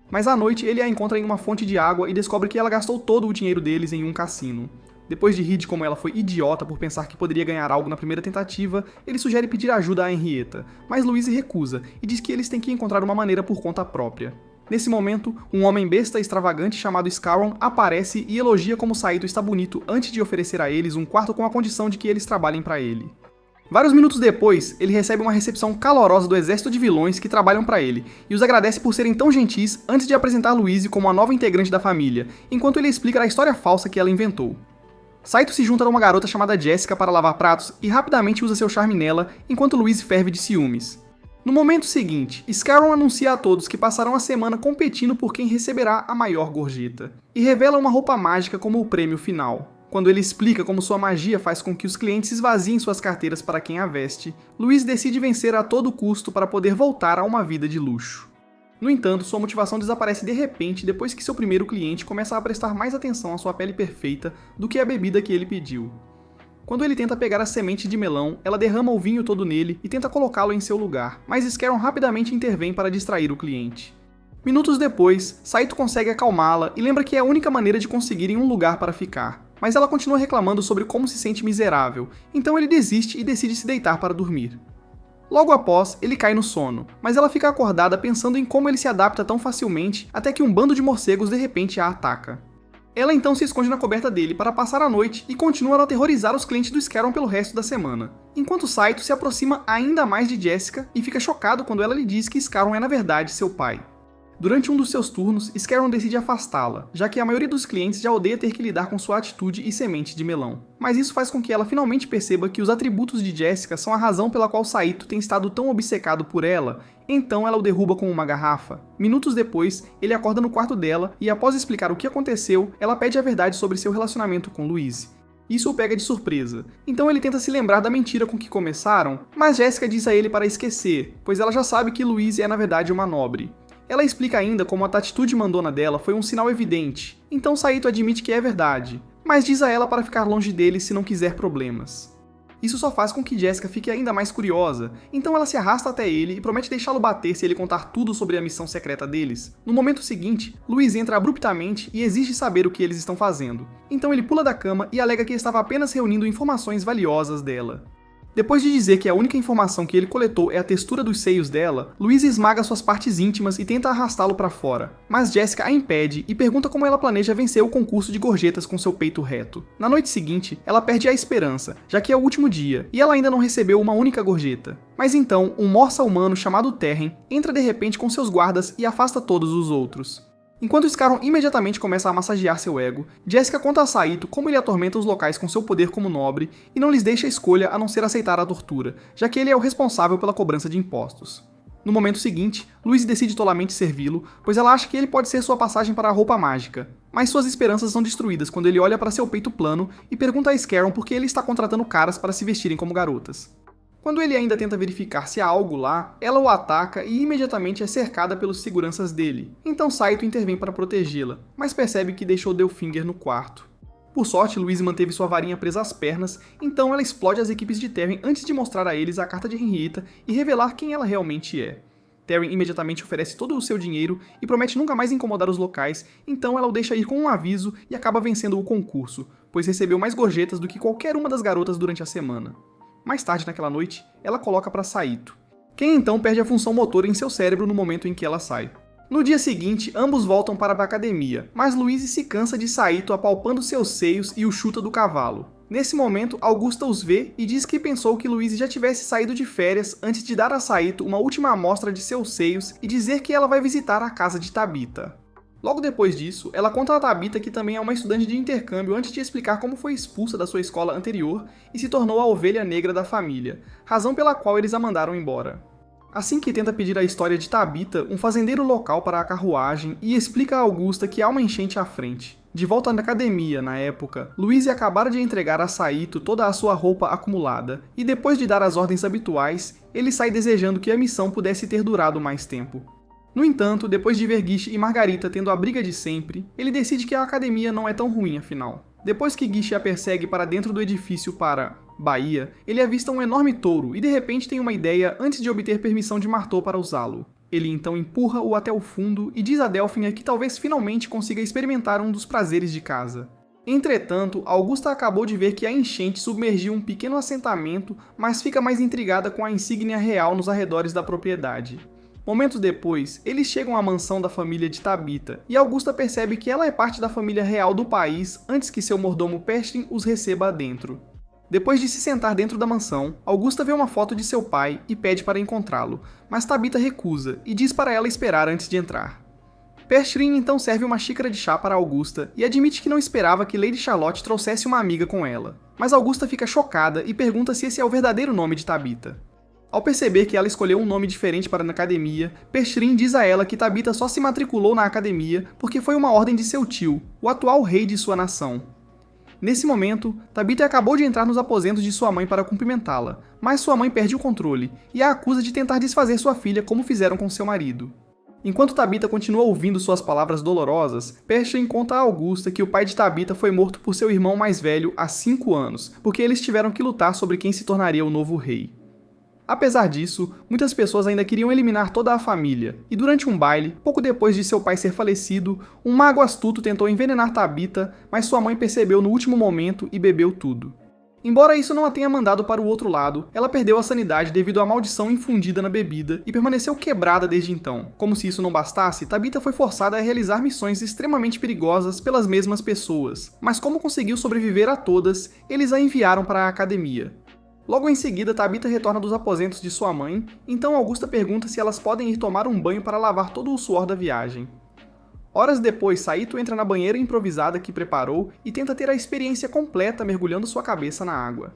Mas à noite ele a encontra em uma fonte de água e descobre que ela gastou todo o dinheiro deles em um cassino. Depois de rir de como ela foi idiota por pensar que poderia ganhar algo na primeira tentativa, ele sugere pedir ajuda a Henrietta, mas Louise recusa e diz que eles têm que encontrar uma maneira por conta própria. Nesse momento, um homem besta e extravagante chamado Scarron aparece e elogia como Saito está bonito antes de oferecer a eles um quarto com a condição de que eles trabalhem para ele. Vários minutos depois, ele recebe uma recepção calorosa do exército de vilões que trabalham para ele, e os agradece por serem tão gentis antes de apresentar Louise como a nova integrante da família, enquanto ele explica a história falsa que ela inventou. Saito se junta a uma garota chamada Jessica para lavar pratos e rapidamente usa seu charme nela, enquanto Louise ferve de ciúmes. No momento seguinte, Scarron anuncia a todos que passarão a semana competindo por quem receberá a maior gorjeta, e revela uma roupa mágica como o prêmio final. Quando ele explica como sua magia faz com que os clientes esvaziem suas carteiras para quem a veste, Louise decide vencer a todo custo para poder voltar a uma vida de luxo. No entanto, sua motivação desaparece de repente depois que seu primeiro cliente começa a prestar mais atenção à sua pele perfeita do que à bebida que ele pediu. Quando ele tenta pegar a semente de melão, ela derrama o vinho todo nele e tenta colocá-lo em seu lugar, mas Scarron rapidamente intervém para distrair o cliente. Minutos depois, Saito consegue acalmá-la e lembra que é a única maneira de conseguirem um lugar para ficar. Mas ela continua reclamando sobre como se sente miserável, então ele desiste e decide se deitar para dormir. Logo após, ele cai no sono, mas ela fica acordada pensando em como ele se adapta tão facilmente até que um bando de morcegos de repente a ataca. Ela então se esconde na coberta dele para passar a noite e continua a aterrorizar os clientes do Scarron pelo resto da semana, enquanto Saito se aproxima ainda mais de Jessica e fica chocado quando ela lhe diz que Scarron é na verdade seu pai. Durante um dos seus turnos, Scarron decide afastá-la, já que a maioria dos clientes já odeia ter que lidar com sua atitude e semente de melão. Mas isso faz com que ela finalmente perceba que os atributos de Jessica são a razão pela qual Saito tem estado tão obcecado por ela, então ela o derruba com uma garrafa. Minutos depois, ele acorda no quarto dela e após explicar o que aconteceu, ela pede a verdade sobre seu relacionamento com Louise. Isso o pega de surpresa, então ele tenta se lembrar da mentira com que começaram, mas Jessica diz a ele para esquecer, pois ela já sabe que Louise é na verdade uma nobre. Ela explica ainda como a atitude mandona dela foi um sinal evidente, então Saito admite que é verdade, mas diz a ela para ficar longe dele se não quiser problemas. Isso só faz com que Jessica fique ainda mais curiosa, então ela se arrasta até ele e promete deixá-lo bater se ele contar tudo sobre a missão secreta deles. No momento seguinte, Louise entra abruptamente e exige saber o que eles estão fazendo, então ele pula da cama e alega que estava apenas reunindo informações valiosas dela. Depois de dizer que a única informação que ele coletou é a textura dos seios dela, Louise esmaga suas partes íntimas e tenta arrastá-lo para fora, mas Jessica a impede e pergunta como ela planeja vencer o concurso de gorjetas com seu peito reto. Na noite seguinte, ela perde a esperança, já que é o último dia, e ela ainda não recebeu uma única gorjeta. Mas então, um morsa humano chamado Terren entra de repente com seus guardas e afasta todos os outros. Enquanto Scarron imediatamente começa a massagear seu ego, Jessica conta a Saito como ele atormenta os locais com seu poder como nobre e não lhes deixa escolha a não ser aceitar a tortura, já que ele é o responsável pela cobrança de impostos. No momento seguinte, Louise decide tolamente servi-lo, pois ela acha que ele pode ser sua passagem para a roupa mágica, mas suas esperanças são destruídas quando ele olha para seu peito plano e pergunta a Scarron por que ele está contratando caras para se vestirem como garotas. Quando ele ainda tenta verificar se há algo lá, ela o ataca e imediatamente é cercada pelos seguranças dele. Então Saito intervém para protegê-la, mas percebe que deixou Delfinger no quarto. Por sorte, Louise manteve sua varinha presa às pernas, então ela explode as equipes de Taryn antes de mostrar a eles a carta de Henrietta e revelar quem ela realmente é. Taryn imediatamente oferece todo o seu dinheiro e promete nunca mais incomodar os locais, então ela o deixa ir com um aviso e acaba vencendo o concurso, pois recebeu mais gorjetas do que qualquer uma das garotas durante a semana. Mais tarde naquela noite, ela coloca para Saito, quem então perde a função motora em seu cérebro no momento em que ela sai. No dia seguinte, ambos voltam para a academia, mas Louise se cansa de Saito apalpando seus seios e o chuta do cavalo. Nesse momento, Augusta os vê e diz que pensou que Louise já tivesse saído de férias antes de dar a Saito uma última amostra de seus seios e dizer que ela vai visitar a casa de Tabitha. Logo depois disso, ela conta a Tabitha que também é uma estudante de intercâmbio antes de explicar como foi expulsa da sua escola anterior e se tornou a ovelha negra da família, razão pela qual eles a mandaram embora. Assim que tenta pedir a história de Tabitha, um fazendeiro local para a carruagem e explica a Augusta que há uma enchente à frente. De volta na academia, na época, Louise acabara de entregar a Saito toda a sua roupa acumulada, e depois de dar as ordens habituais, ele sai desejando que a missão pudesse ter durado mais tempo. No entanto, depois de ver Gish e Margarita tendo a briga de sempre, ele decide que a academia não é tão ruim afinal. Depois que Gish a persegue para dentro do edifício para Bahia, ele avista um enorme touro e de repente tem uma ideia antes de obter permissão de Marteau para usá-lo. Ele então empurra-o até o fundo e diz a Delphine que talvez finalmente consiga experimentar um dos prazeres de caça. Entretanto, Augusta acabou de ver que a enchente submergiu um pequeno assentamento, mas fica mais intrigada com a insígnia real nos arredores da propriedade. Momentos depois, eles chegam à mansão da família de Tabitha, e Augusta percebe que ela é parte da família real do país antes que seu mordomo Pershing os receba dentro. Depois de se sentar dentro da mansão, Augusta vê uma foto de seu pai e pede para encontrá-lo, mas Tabitha recusa e diz para ela esperar antes de entrar. Pershing então serve uma xícara de chá para Augusta e admite que não esperava que Lady Charlotte trouxesse uma amiga com ela, mas Augusta fica chocada e pergunta se esse é o verdadeiro nome de Tabitha. Ao perceber que ela escolheu um nome diferente para a academia, Pershing diz a ela que Tabitha só se matriculou na academia porque foi uma ordem de seu tio, o atual rei de sua nação. Nesse momento, Tabitha acabou de entrar nos aposentos de sua mãe para cumprimentá-la, mas sua mãe perde o controle e a acusa de tentar desfazer sua filha como fizeram com seu marido. Enquanto Tabitha continua ouvindo suas palavras dolorosas, Pershing conta a Augusta que o pai de Tabitha foi morto por seu irmão mais velho há 5 anos, porque eles tiveram que lutar sobre quem se tornaria o novo rei. Apesar disso, muitas pessoas ainda queriam eliminar toda a família, e durante um baile, pouco depois de seu pai ser falecido, um mago astuto tentou envenenar Tabitha, mas sua mãe percebeu no último momento e bebeu tudo. Embora isso não a tenha mandado para o outro lado, ela perdeu a sanidade devido à maldição infundida na bebida e permaneceu quebrada desde então. Como se isso não bastasse, Tabitha foi forçada a realizar missões extremamente perigosas pelas mesmas pessoas, mas como conseguiu sobreviver a todas, eles a enviaram para a academia. Logo em seguida, Tabitha retorna dos aposentos de sua mãe, então Augusta pergunta se elas podem ir tomar um banho para lavar todo o suor da viagem. Horas depois, Saito entra na banheira improvisada que preparou e tenta ter a experiência completa mergulhando sua cabeça na água.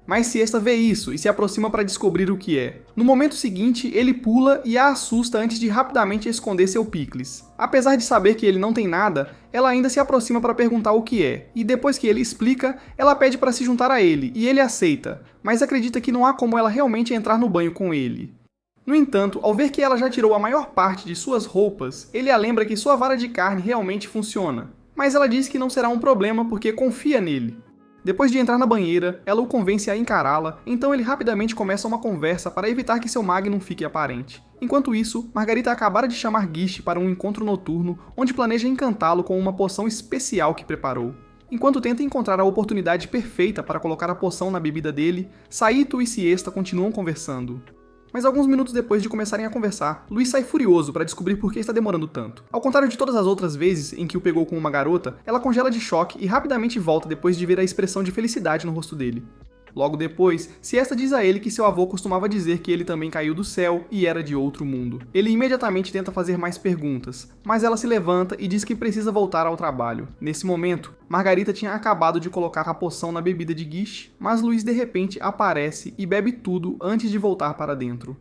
Mas Siesta vê isso e se aproxima para descobrir o que é. No momento seguinte, ele pula e a assusta antes de rapidamente esconder seu picles. Apesar de saber que ele não tem nada, ela ainda se aproxima para perguntar o que é, e depois que ele explica, ela pede para se juntar a ele, e ele aceita, mas acredita que não há como ela realmente entrar no banho com ele. No entanto, ao ver que ela já tirou a maior parte de suas roupas, ele a lembra que sua vara de carne realmente funciona, mas ela diz que não será um problema porque confia nele. Depois de entrar na banheira, ela o convence a encará-la, então ele rapidamente começa uma conversa para evitar que seu magnum fique aparente. Enquanto isso, Margarita acabara de chamar Gish para um encontro noturno, onde planeja encantá-lo com uma poção especial que preparou. Enquanto tenta encontrar a oportunidade perfeita para colocar a poção na bebida dele, Saito e Siesta continuam conversando. Mas alguns minutos depois de começarem a conversar, Luiz sai furioso para descobrir por que está demorando tanto. Ao contrário de todas as outras vezes em que o pegou com uma garota, ela congela de choque e rapidamente volta depois de ver a expressão de felicidade no rosto dele. Logo depois, Siesta diz a ele que seu avô costumava dizer que ele também caiu do céu e era de outro mundo. Ele imediatamente tenta fazer mais perguntas, mas ela se levanta e diz que precisa voltar ao trabalho. Nesse momento, Margarita tinha acabado de colocar a poção na bebida de Gish, mas Luiz de repente aparece e bebe tudo antes de voltar para dentro.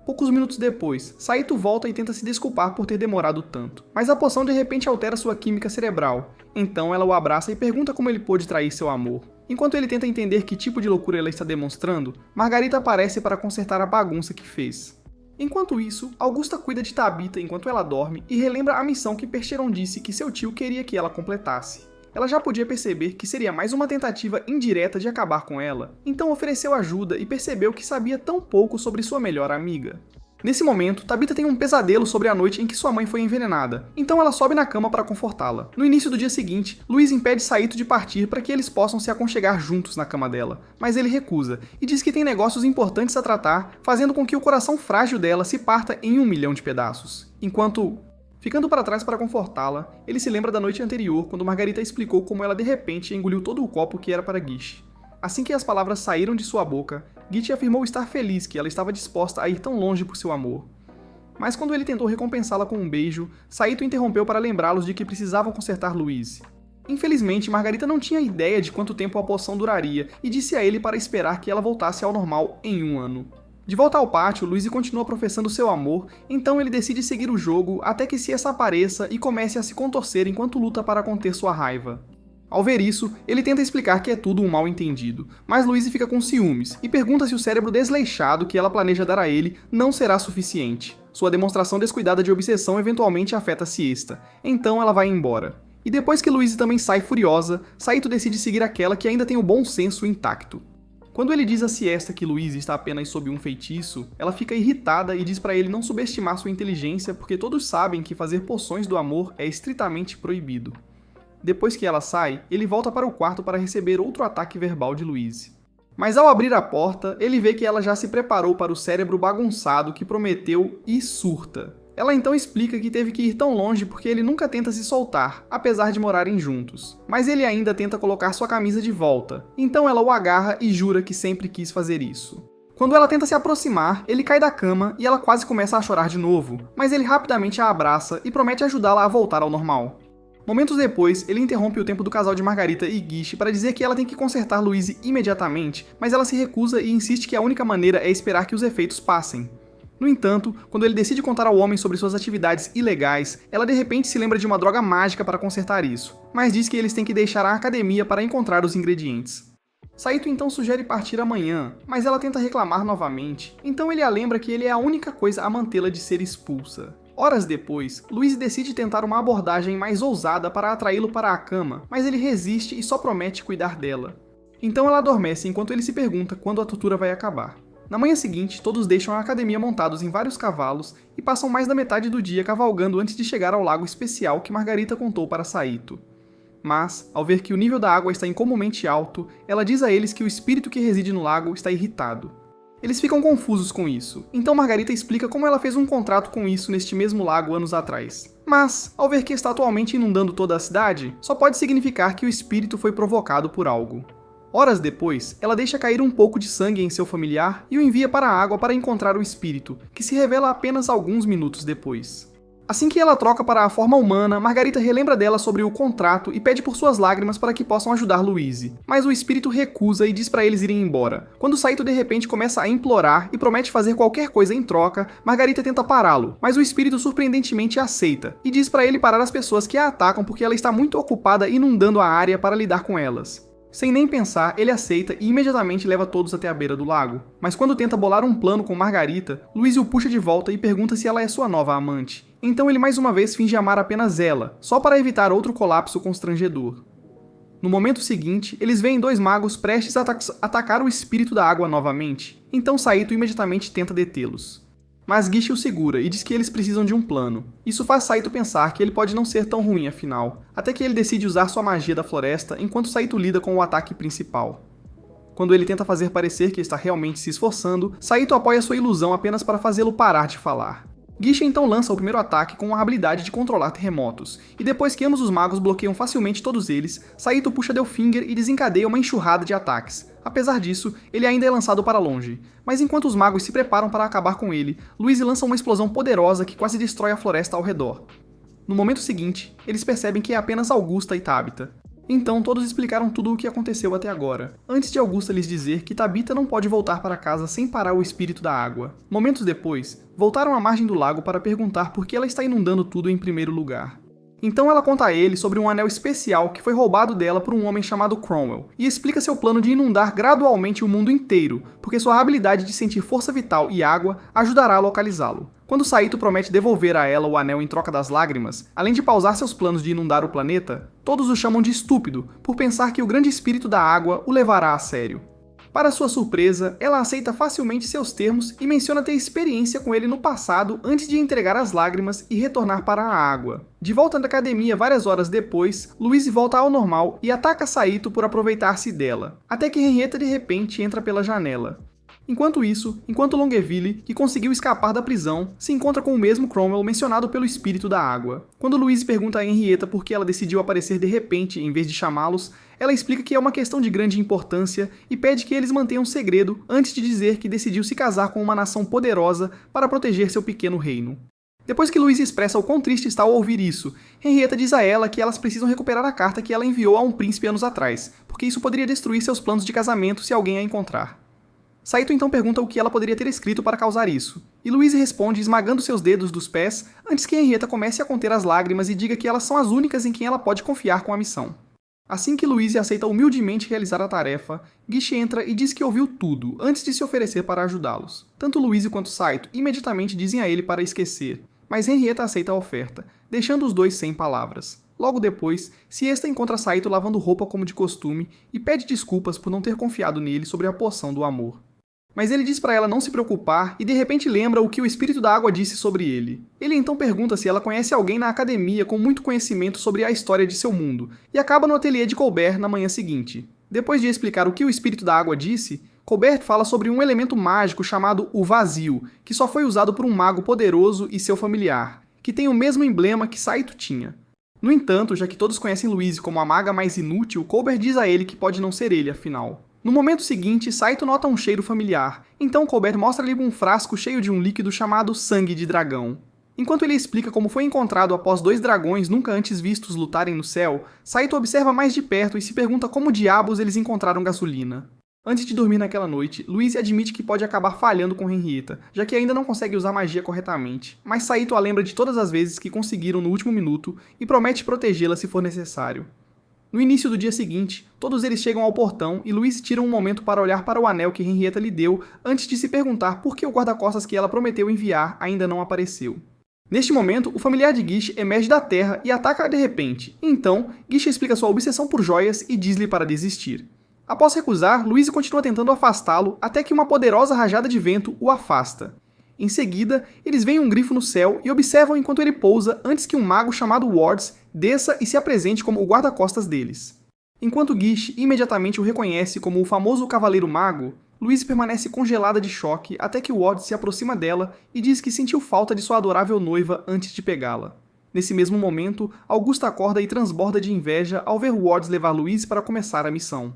Poucos minutos depois, Saito volta e tenta se desculpar por ter demorado tanto, mas a poção de repente altera sua química cerebral, então ela o abraça e pergunta como ele pôde trair seu amor. Enquanto ele tenta entender que tipo de loucura ela está demonstrando, Margarita aparece para consertar a bagunça que fez. Enquanto isso, Augusta cuida de Tabitha enquanto ela dorme e relembra a missão que Percheron disse que seu tio queria que ela completasse. Ela já podia perceber que seria mais uma tentativa indireta de acabar com ela, então ofereceu ajuda e percebeu que sabia tão pouco sobre sua melhor amiga. Nesse momento, Tabitha tem um pesadelo sobre a noite em que sua mãe foi envenenada, então ela sobe na cama para confortá-la. No início do dia seguinte, Luiz impede Saito de partir para que eles possam se aconchegar juntos na cama dela, mas ele recusa e diz que tem negócios importantes a tratar, fazendo com que o coração frágil dela se parta em 1 milhão de pedaços. Enquanto, ficando para trás para confortá-la, ele se lembra da noite anterior, quando Margarita explicou como ela de repente engoliu todo o copo que era para Gish. Assim que as palavras saíram de sua boca, Gish afirmou estar feliz que ela estava disposta a ir tão longe por seu amor. Mas quando ele tentou recompensá-la com um beijo, Saito interrompeu para lembrá-los de que precisavam consertar Louise. Infelizmente, Margarita não tinha ideia de quanto tempo a poção duraria e disse a ele para esperar que ela voltasse ao normal em 1 ano. De volta ao pátio, Louise continua professando seu amor, então ele decide seguir o jogo até que Ciesta apareça e comece a se contorcer enquanto luta para conter sua raiva. Ao ver isso, ele tenta explicar que é tudo um mal-entendido, mas Louise fica com ciúmes e pergunta se o cérebro desleixado que ela planeja dar a ele não será suficiente. Sua demonstração descuidada de obsessão eventualmente afeta Ciesta, então ela vai embora. E depois que Louise também sai furiosa, Saito decide seguir aquela que ainda tem o bom senso intacto. Quando ele diz a Ciesta que Louise está apenas sob um feitiço, ela fica irritada e diz para ele não subestimar sua inteligência porque todos sabem que fazer poções do amor é estritamente proibido. Depois que ela sai, ele volta para o quarto para receber outro ataque verbal de Louise. Mas ao abrir a porta, ele vê que ela já se preparou para o cérebro bagunçado que prometeu e surta. Ela então explica que teve que ir tão longe porque ele nunca tenta se soltar, apesar de morarem juntos. Mas ele ainda tenta colocar sua camisa de volta, então ela o agarra e jura que sempre quis fazer isso. Quando ela tenta se aproximar, ele cai da cama e ela quase começa a chorar de novo, mas ele rapidamente a abraça e promete ajudá-la a voltar ao normal. Momentos depois, ele interrompe o tempo do casal de Margarita e Gish para dizer que ela tem que consertar Louise imediatamente, mas ela se recusa e insiste que a única maneira é esperar que os efeitos passem. No entanto, quando ele decide contar ao homem sobre suas atividades ilegais, ela de repente se lembra de uma droga mágica para consertar isso, mas diz que eles têm que deixar a academia para encontrar os ingredientes. Saito então sugere partir amanhã, mas ela tenta reclamar novamente, então ele a lembra que ele é a única coisa a mantê-la de ser expulsa. Horas depois, Louise decide tentar uma abordagem mais ousada para atraí-lo para a cama, mas ele resiste e só promete cuidar dela. Então ela adormece enquanto ele se pergunta quando a tortura vai acabar. Na manhã seguinte, todos deixam a academia montados em vários cavalos e passam mais da metade do dia cavalgando antes de chegar ao lago especial que Margarita contou para Saito. Mas, ao ver que o nível da água está incomumente alto, ela diz a eles que o espírito que reside no lago está irritado. Eles ficam confusos com isso, então Margarita explica como ela fez um contrato com isso neste mesmo lago anos atrás. Mas, ao ver que está atualmente inundando toda a cidade, só pode significar que o espírito foi provocado por algo. Horas depois, ela deixa cair um pouco de sangue em seu familiar e o envia para a água para encontrar o espírito, que se revela apenas alguns minutos depois. Assim que ela troca para a forma humana, Margarita relembra dela sobre o contrato e pede por suas lágrimas para que possam ajudar Louise. Mas o espírito recusa e diz para eles irem embora. Quando Saito de repente começa a implorar e promete fazer qualquer coisa em troca, Margarita tenta pará-lo, mas o espírito surpreendentemente aceita e diz para ele parar as pessoas que a atacam porque ela está muito ocupada inundando a área para lidar com elas. Sem nem pensar, ele aceita e imediatamente leva todos até a beira do lago. Mas quando tenta bolar um plano com Margarita, Louise o puxa de volta e pergunta se ela é sua nova amante. Então ele mais uma vez finge amar apenas ela, só para evitar outro colapso constrangedor. No momento seguinte, eles veem dois magos prestes a atacar o espírito da água novamente, então Saito imediatamente tenta detê-los. Mas Gish o segura e diz que eles precisam de um plano. Isso faz Saito pensar que ele pode não ser tão ruim afinal, até que ele decide usar sua magia da floresta enquanto Saito lida com o ataque principal. Quando ele tenta fazer parecer que está realmente se esforçando, Saito apoia sua ilusão apenas para fazê-lo parar de falar. Gish então lança o primeiro ataque com a habilidade de controlar terremotos, e depois que ambos os magos bloqueiam facilmente todos eles, Saito puxa Delfinger e desencadeia uma enxurrada de ataques. Apesar disso, ele ainda é lançado para longe, mas enquanto os magos se preparam para acabar com ele, Louise lança uma explosão poderosa que quase destrói a floresta ao redor. No momento seguinte, eles percebem que é apenas Augusta e Tabitha. Então todos explicaram tudo o que aconteceu até agora, antes de Augusta lhes dizer que Tabitha não pode voltar para casa sem parar o espírito da água. Momentos depois, voltaram à margem do lago para perguntar por que ela está inundando tudo em primeiro lugar. Então ela conta a ele sobre um anel especial que foi roubado dela por um homem chamado Cromwell, e explica seu plano de inundar gradualmente o mundo inteiro, porque sua habilidade de sentir força vital e água ajudará a localizá-lo. Quando Saito promete devolver a ela o anel em troca das lágrimas, além de pausar seus planos de inundar o planeta, todos o chamam de estúpido por pensar que o grande espírito da água o levará a sério. Para sua surpresa, ela aceita facilmente seus termos e menciona ter experiência com ele no passado antes de entregar as lágrimas e retornar para a água. De volta na academia várias horas depois, Louise volta ao normal e ataca Saito por aproveitar-se dela, até que Henrietta de repente entra pela janela. Enquanto Longeville, que conseguiu escapar da prisão, se encontra com o mesmo Cromwell mencionado pelo espírito da água. Quando Louise pergunta a Henrietta por que ela decidiu aparecer de repente em vez de chamá-los, ela explica que é uma questão de grande importância e pede que eles mantenham segredo antes de dizer que decidiu se casar com uma nação poderosa para proteger seu pequeno reino. Depois que Louise expressa o quão triste está ao ouvir isso, Henrietta diz a ela que elas precisam recuperar a carta que ela enviou a um príncipe anos atrás, porque isso poderia destruir seus planos de casamento se alguém a encontrar. Saito então pergunta o que ela poderia ter escrito para causar isso, e Louise responde esmagando seus dedos dos pés antes que Henrietta comece a conter as lágrimas e diga que elas são as únicas em quem ela pode confiar com a missão. Assim que Louise aceita humildemente realizar a tarefa, Gish entra e diz que ouviu tudo antes de se oferecer para ajudá-los. Tanto Louise quanto Saito imediatamente dizem a ele para esquecer, mas Henrietta aceita a oferta, deixando os dois sem palavras. Logo depois, Siesta encontra Saito lavando roupa como de costume e pede desculpas por não ter confiado nele sobre a poção do amor. Mas ele diz para ela não se preocupar e de repente lembra o que o espírito da água disse sobre ele. Ele então pergunta se ela conhece alguém na academia com muito conhecimento sobre a história de seu mundo, e acaba no ateliê de Colbert na manhã seguinte. Depois de explicar o que o espírito da água disse, Colbert fala sobre um elemento mágico chamado o Vazio, que só foi usado por um mago poderoso e seu familiar, que tem o mesmo emblema que Saito tinha. No entanto, já que todos conhecem Louise como a maga mais inútil, Colbert diz a ele que pode não ser ele, afinal. No momento seguinte, Saito nota um cheiro familiar, então Colbert mostra-lhe um frasco cheio de um líquido chamado sangue de dragão. Enquanto ele explica como foi encontrado após 2 dragões nunca antes vistos lutarem no céu, Saito observa mais de perto e se pergunta como diabos eles encontraram gasolina. Antes de dormir naquela noite, Louise admite que pode acabar falhando com Henrietta, já que ainda não consegue usar magia corretamente, mas Saito a lembra de todas as vezes que conseguiram no último minuto e promete protegê-la se for necessário. No início do dia seguinte, todos eles chegam ao portão e Louise tira um momento para olhar para o anel que Henrietta lhe deu antes de se perguntar por que o guarda-costas que ela prometeu enviar ainda não apareceu. Neste momento, o familiar de Gish emerge da terra e ataca de repente. Então, Gish explica sua obsessão por joias e diz-lhe para desistir. Após recusar, Louise continua tentando afastá-lo até que uma poderosa rajada de vento o afasta. Em seguida, eles veem um grifo no céu e observam enquanto ele pousa antes que um mago chamado Wards desça e se apresente como o guarda-costas deles. Enquanto Gish imediatamente o reconhece como o famoso Cavaleiro Mago, Louise permanece congelada de choque até que Wards se aproxima dela e diz que sentiu falta de sua adorável noiva antes de pegá-la. Nesse mesmo momento, Augusta acorda e transborda de inveja ao ver Wards levar Louise para começar a missão.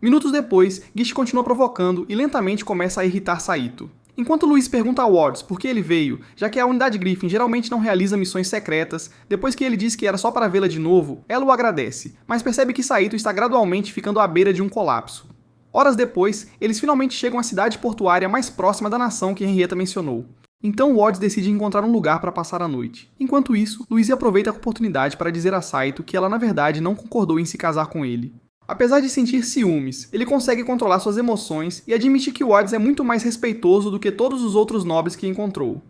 Minutos depois, Gish continua provocando e lentamente começa a irritar Saito. Enquanto Louise pergunta a Wards por que ele veio, já que a unidade Griffin geralmente não realiza missões secretas, depois que ele diz que era só para vê-la de novo, ela o agradece, mas percebe que Saito está gradualmente ficando à beira de um colapso. Horas depois, eles finalmente chegam à cidade portuária mais próxima da nação que Henrietta mencionou. Então Wards decide encontrar um lugar para passar a noite. Enquanto isso, Louise aproveita a oportunidade para dizer a Saito que ela na verdade não concordou em se casar com ele. Apesar de sentir ciúmes, ele consegue controlar suas emoções e admite que Wards é muito mais respeitoso do que todos os outros nobres que encontrou.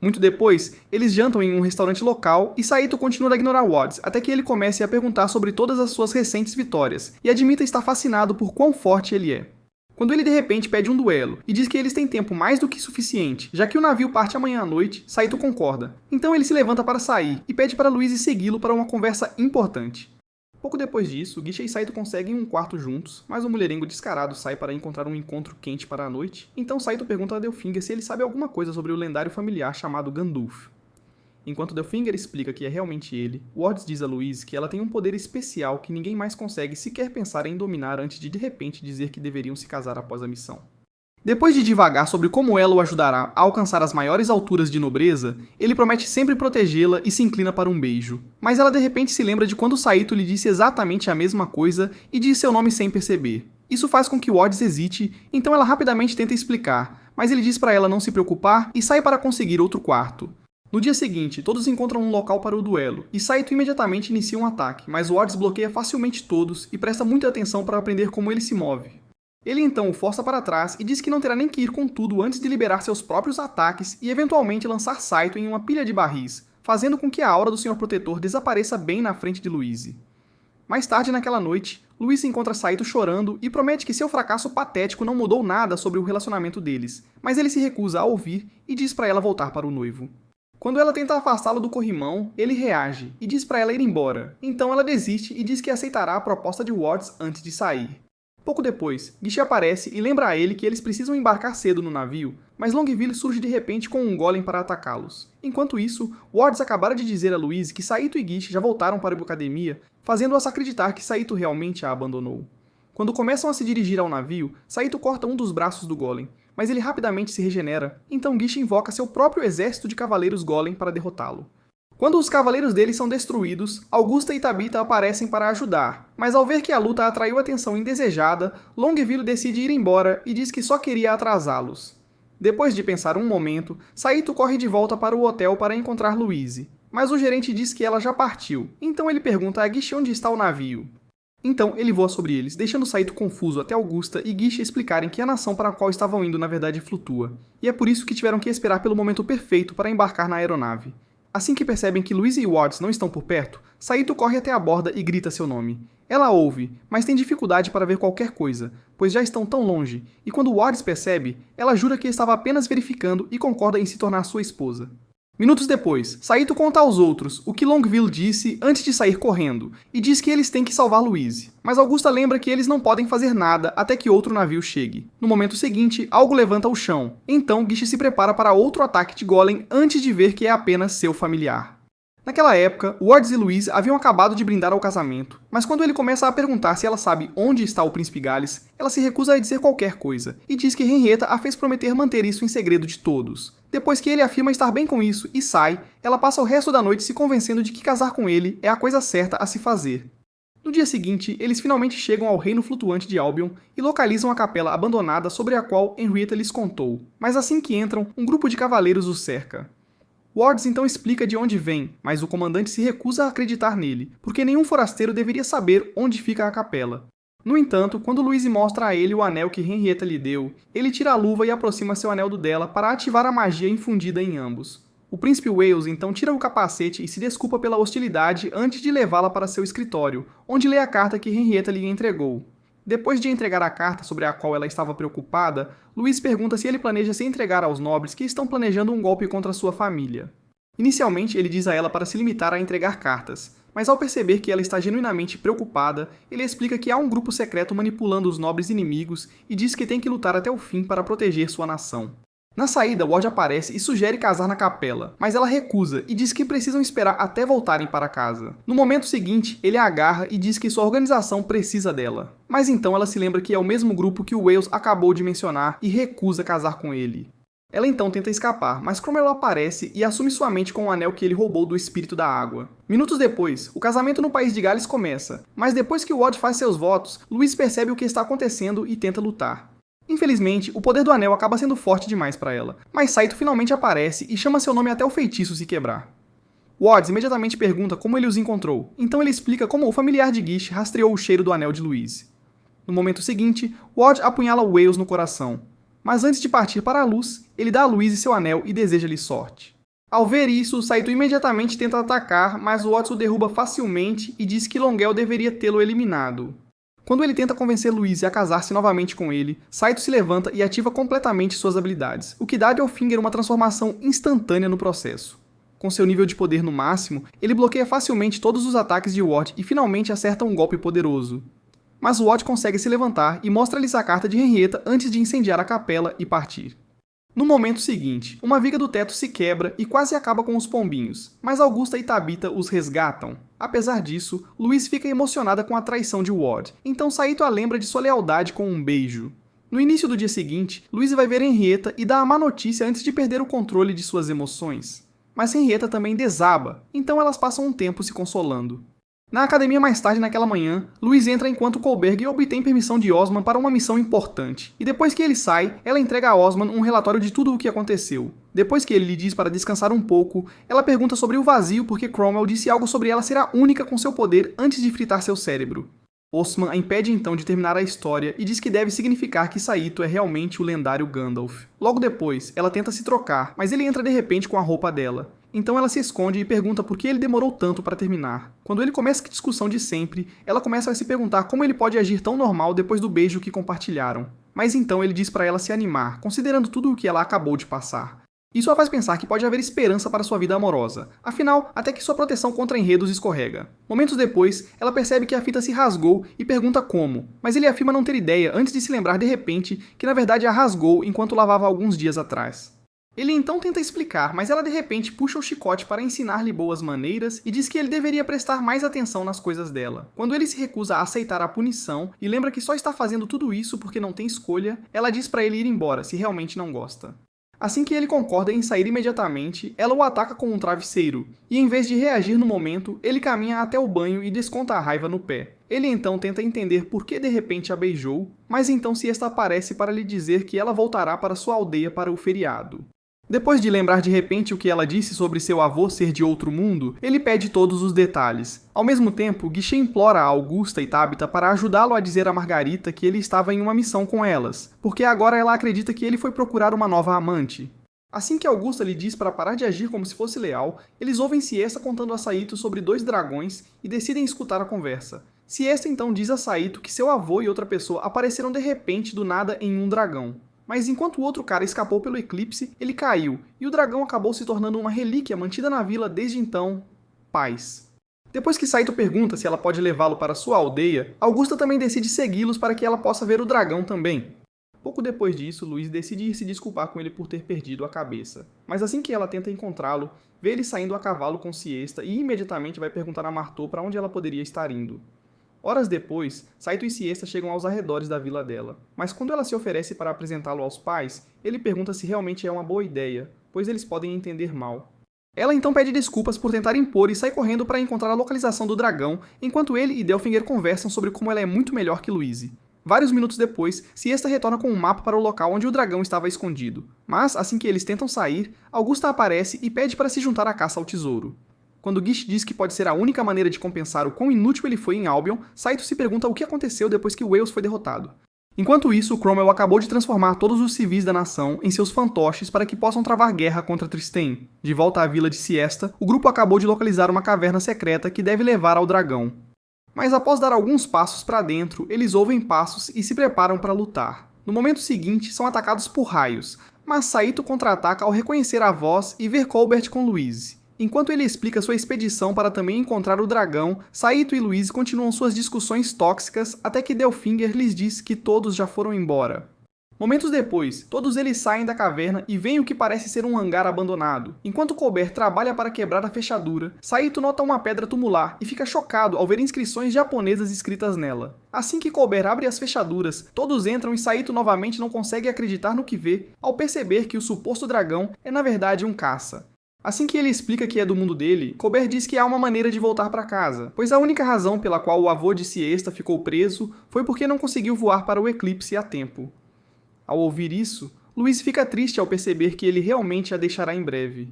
Muito depois, eles jantam em um restaurante local e Saito continua a ignorar Wards até que ele comece a perguntar sobre todas as suas recentes vitórias e admita estar fascinado por quão forte ele é. Quando ele de repente pede um duelo e diz que eles têm tempo mais do que suficiente, já que o navio parte amanhã à noite, Saito concorda. Então ele se levanta para sair e pede para Louise segui-lo para uma conversa importante. Pouco depois disso, Gish e Saito conseguem um quarto juntos, mas o mulherengo descarado sai para encontrar um encontro quente para a noite, então Saito pergunta a Delfinger se ele sabe alguma coisa sobre o lendário familiar chamado Gandulf. Enquanto Delfinger explica que é realmente ele, Wards diz a Louise que ela tem um poder especial que ninguém mais consegue sequer pensar em dominar antes de repente dizer que deveriam se casar após a missão. Depois de divagar sobre como ela o ajudará a alcançar as maiores alturas de nobreza, ele promete sempre protegê-la e se inclina para um beijo. Mas ela de repente se lembra de quando Saito lhe disse exatamente a mesma coisa e diz seu nome sem perceber. Isso faz com que Wards hesite, então ela rapidamente tenta explicar, mas ele diz para ela não se preocupar e sai para conseguir outro quarto. No dia seguinte, todos encontram um local para o duelo, e Saito imediatamente inicia um ataque, mas Ward desbloqueia facilmente todos e presta muita atenção para aprender como ele se move. Ele então o força para trás e diz que não terá nem que ir com tudo antes de liberar seus próprios ataques e eventualmente lançar Saito em uma pilha de barris, fazendo com que a aura do Senhor Protetor desapareça bem na frente de Louise. Mais tarde naquela noite, Louise encontra Saito chorando e promete que seu fracasso patético não mudou nada sobre o relacionamento deles, mas ele se recusa a ouvir e diz para ela voltar para o noivo. Quando ela tenta afastá-lo do corrimão, ele reage e diz para ela ir embora. Então ela desiste e diz que aceitará a proposta de Wards antes de sair. Pouco depois, Gish aparece e lembra a ele que eles precisam embarcar cedo no navio, mas Longville surge de repente com um golem para atacá-los. Enquanto isso, Wards acabara de dizer a Louise que Saito e Gish já voltaram para a academia, fazendo-as acreditar que Saito realmente a abandonou. Quando começam a se dirigir ao navio, Saito corta um dos braços do golem, mas ele rapidamente se regenera, então Gish invoca seu próprio exército de cavaleiros golem para derrotá-lo. Quando os cavaleiros dele são destruídos, Augusta e Tabitha aparecem para ajudar, mas ao ver que a luta atraiu atenção indesejada, Longville decide ir embora e diz que só queria atrasá-los. Depois de pensar um momento, Saito corre de volta para o hotel para encontrar Louise, mas o gerente diz que ela já partiu, então ele pergunta a Gish onde está o navio. Então ele voa sobre eles, deixando Saito confuso até Augusta e Gish explicarem que a nação para a qual estavam indo na verdade flutua, e é por isso que tiveram que esperar pelo momento perfeito para embarcar na aeronave. Assim que percebem que Louise e Wards não estão por perto, Saito corre até a borda e grita seu nome. Ela ouve, mas tem dificuldade para ver qualquer coisa, pois já estão tão longe, e quando Wards percebe, ela jura que estava apenas verificando e concorda em se tornar sua esposa. Minutos depois, Saito conta aos outros o que Longville disse antes de sair correndo, e diz que eles têm que salvar Louise. Mas Augusta lembra que eles não podem fazer nada até que outro navio chegue. No momento seguinte, algo levanta o chão, então Gish se prepara para outro ataque de golem antes de ver que é apenas seu familiar. Naquela época, Wards e Louise haviam acabado de brindar ao casamento, mas quando ele começa a perguntar se ela sabe onde está o príncipe Gales, ela se recusa a dizer qualquer coisa, e diz que Henrietta a fez prometer manter isso em segredo de todos. Depois que ele afirma estar bem com isso e sai, ela passa o resto da noite se convencendo de que casar com ele é a coisa certa a se fazer. No dia seguinte, eles finalmente chegam ao reino flutuante de Albion e localizam a capela abandonada sobre a qual Henrietta lhes contou, mas assim que entram, um grupo de cavaleiros os cerca. Wards então explica de onde vem, mas o comandante se recusa a acreditar nele, porque nenhum forasteiro deveria saber onde fica a capela. No entanto, quando Louise mostra a ele o anel que Henrietta lhe deu, ele tira a luva e aproxima seu anel do dela para ativar a magia infundida em ambos. O príncipe Wales então tira o capacete e se desculpa pela hostilidade antes de levá-la para seu escritório, onde lê a carta que Henrietta lhe entregou. Depois de entregar a carta sobre a qual ela estava preocupada, Louise pergunta se ele planeja se entregar aos nobres que estão planejando um golpe contra sua família. Inicialmente, ele diz a ela para se limitar a entregar cartas, mas ao perceber que ela está genuinamente preocupada, ele explica que há um grupo secreto manipulando os nobres inimigos e diz que tem que lutar até o fim para proteger sua nação. Na saída, Ward aparece e sugere casar na capela, mas ela recusa e diz que precisam esperar até voltarem para casa. No momento seguinte, ele a agarra e diz que sua organização precisa dela. Mas então ela se lembra que é o mesmo grupo que o Wales acabou de mencionar e recusa casar com ele. Ela então tenta escapar, mas Cromwell aparece e assume sua mente com o anel que ele roubou do Espírito da Água. Minutos depois, o casamento no País de Gales começa, mas depois que Ward faz seus votos, Louise percebe o que está acontecendo e tenta lutar. Infelizmente, o poder do anel acaba sendo forte demais para ela, mas Saito finalmente aparece e chama seu nome até o feitiço se quebrar. Wards imediatamente pergunta como ele os encontrou, então ele explica como o familiar de Gish rastreou o cheiro do anel de Louise. No momento seguinte, Ward apunhala Wales no coração, mas antes de partir para a luz, ele dá a Louise seu anel e deseja-lhe sorte. Ao ver isso, Saito imediatamente tenta atacar, mas Wards o derruba facilmente e diz que Longel deveria tê-lo eliminado. Quando ele tenta convencer Louise a casar-se novamente com ele, Saito se levanta e ativa completamente suas habilidades, o que dá a Littlefinger uma transformação instantânea no processo. Com seu nível de poder no máximo, ele bloqueia facilmente todos os ataques de Ward e finalmente acerta um golpe poderoso. Mas Ward consegue se levantar e mostra-lhes a carta de Henrietta antes de incendiar a capela e partir. No momento seguinte, uma viga do teto se quebra e quase acaba com os pombinhos, mas Augusta e Tabitha os resgatam. Apesar disso, Louise fica emocionada com a traição de Ward, então Saito a lembra de sua lealdade com um beijo. No início do dia seguinte, Louise vai ver Henrietta e dá a má notícia antes de perder o controle de suas emoções. Mas Henrietta também desaba, então elas passam um tempo se consolando. Na academia mais tarde naquela manhã, Louise entra enquanto Kohlberg obtém permissão de Osman para uma missão importante, e depois que ele sai, ela entrega a Osman um relatório de tudo o que aconteceu. Depois que ele lhe diz para descansar um pouco, ela pergunta sobre o vazio porque Cromwell disse algo sobre ela ser a única com seu poder antes de fritar seu cérebro. Osman a impede então de terminar a história e diz que deve significar que Saito é realmente o lendário Gandalf. Logo depois, ela tenta se trocar, mas ele entra de repente com a roupa dela. Então ela se esconde e pergunta por que ele demorou tanto para terminar. Quando ele começa a discussão de sempre, ela começa a se perguntar como ele pode agir tão normal depois do beijo que compartilharam. Mas então ele diz para ela se animar, considerando tudo o que ela acabou de passar. Isso a faz pensar que pode haver esperança para sua vida amorosa, afinal, até que sua proteção contra enredos escorrega. Momentos depois, ela percebe que a fita se rasgou e pergunta como, mas ele afirma não ter ideia antes de se lembrar de repente que na verdade a rasgou enquanto lavava alguns dias atrás. Ele então tenta explicar, mas ela de repente puxa o chicote para ensinar-lhe boas maneiras e diz que ele deveria prestar mais atenção nas coisas dela. Quando ele se recusa a aceitar a punição e lembra que só está fazendo tudo isso porque não tem escolha, ela diz para ele ir embora se realmente não gosta. Assim que ele concorda em sair imediatamente, ela o ataca com um travesseiro, e em vez de reagir no momento, ele caminha até o banho e desconta a raiva no pé. Ele então tenta entender por que de repente a beijou, mas então Siesta aparece para lhe dizer que ela voltará para sua aldeia para o feriado. Depois de lembrar de repente o que ela disse sobre seu avô ser de outro mundo, ele pede todos os detalhes. Ao mesmo tempo, Guiche implora a Augusta e Tabitha para ajudá-lo a dizer a Margarita que ele estava em uma missão com elas, porque agora ela acredita que ele foi procurar uma nova amante. Assim que Augusta lhe diz para parar de agir como se fosse leal, eles ouvem Siesta contando a Saito sobre 2 dragões e decidem escutar a conversa. Siesta então diz a Saito que seu avô e outra pessoa apareceram de repente do nada em um dragão. Mas enquanto o outro cara escapou pelo eclipse, ele caiu, e o dragão acabou se tornando uma relíquia mantida na vila desde então, paz. Depois que Saito pergunta se ela pode levá-lo para sua aldeia, Augusta também decide segui-los para que ela possa ver o dragão também. Pouco depois disso, Luiz decide ir se desculpar com ele por ter perdido a cabeça. Mas assim que ela tenta encontrá-lo, vê ele saindo a cavalo com Siesta e imediatamente vai perguntar a Martô para onde ela poderia estar indo. Horas depois, Saito e Siesta chegam aos arredores da vila dela, mas quando ela se oferece para apresentá-lo aos pais, ele pergunta se realmente é uma boa ideia, pois eles podem entender mal. Ela então pede desculpas por tentar impor e sai correndo para encontrar a localização do dragão, enquanto ele e Delfinger conversam sobre como ela é muito melhor que Louise. Vários minutos depois, Siesta retorna com um mapa para o local onde o dragão estava escondido, mas assim que eles tentam sair, Augusta aparece e pede para se juntar à caça ao tesouro. Quando Guiche diz que pode ser a única maneira de compensar o quão inútil ele foi em Albion, Saito se pergunta o que aconteceu depois que Wales foi derrotado. Enquanto isso, Cromwell acabou de transformar todos os civis da nação em seus fantoches para que possam travar guerra contra Tristane. De volta à vila de Siesta, o grupo acabou de localizar uma caverna secreta que deve levar ao dragão. Mas após dar alguns passos para dentro, eles ouvem passos e se preparam para lutar. No momento seguinte, são atacados por raios, mas Saito contra-ataca ao reconhecer a voz e ver Colbert com Louise. Enquanto ele explica sua expedição para também encontrar o dragão, Saito e Louise continuam suas discussões tóxicas até que Delfinger lhes diz que todos já foram embora. Momentos depois, todos eles saem da caverna e veem o que parece ser um hangar abandonado. Enquanto Colbert trabalha para quebrar a fechadura, Saito nota uma pedra tumular e fica chocado ao ver inscrições japonesas escritas nela. Assim que Colbert abre as fechaduras, todos entram e Saito novamente não consegue acreditar no que vê ao perceber que o suposto dragão é na verdade um caça. Assim que ele explica que é do mundo dele, Colbert diz que há uma maneira de voltar para casa, pois a única razão pela qual o avô de Siesta ficou preso foi porque não conseguiu voar para o eclipse a tempo. Ao ouvir isso, Louise fica triste ao perceber que ele realmente a deixará em breve.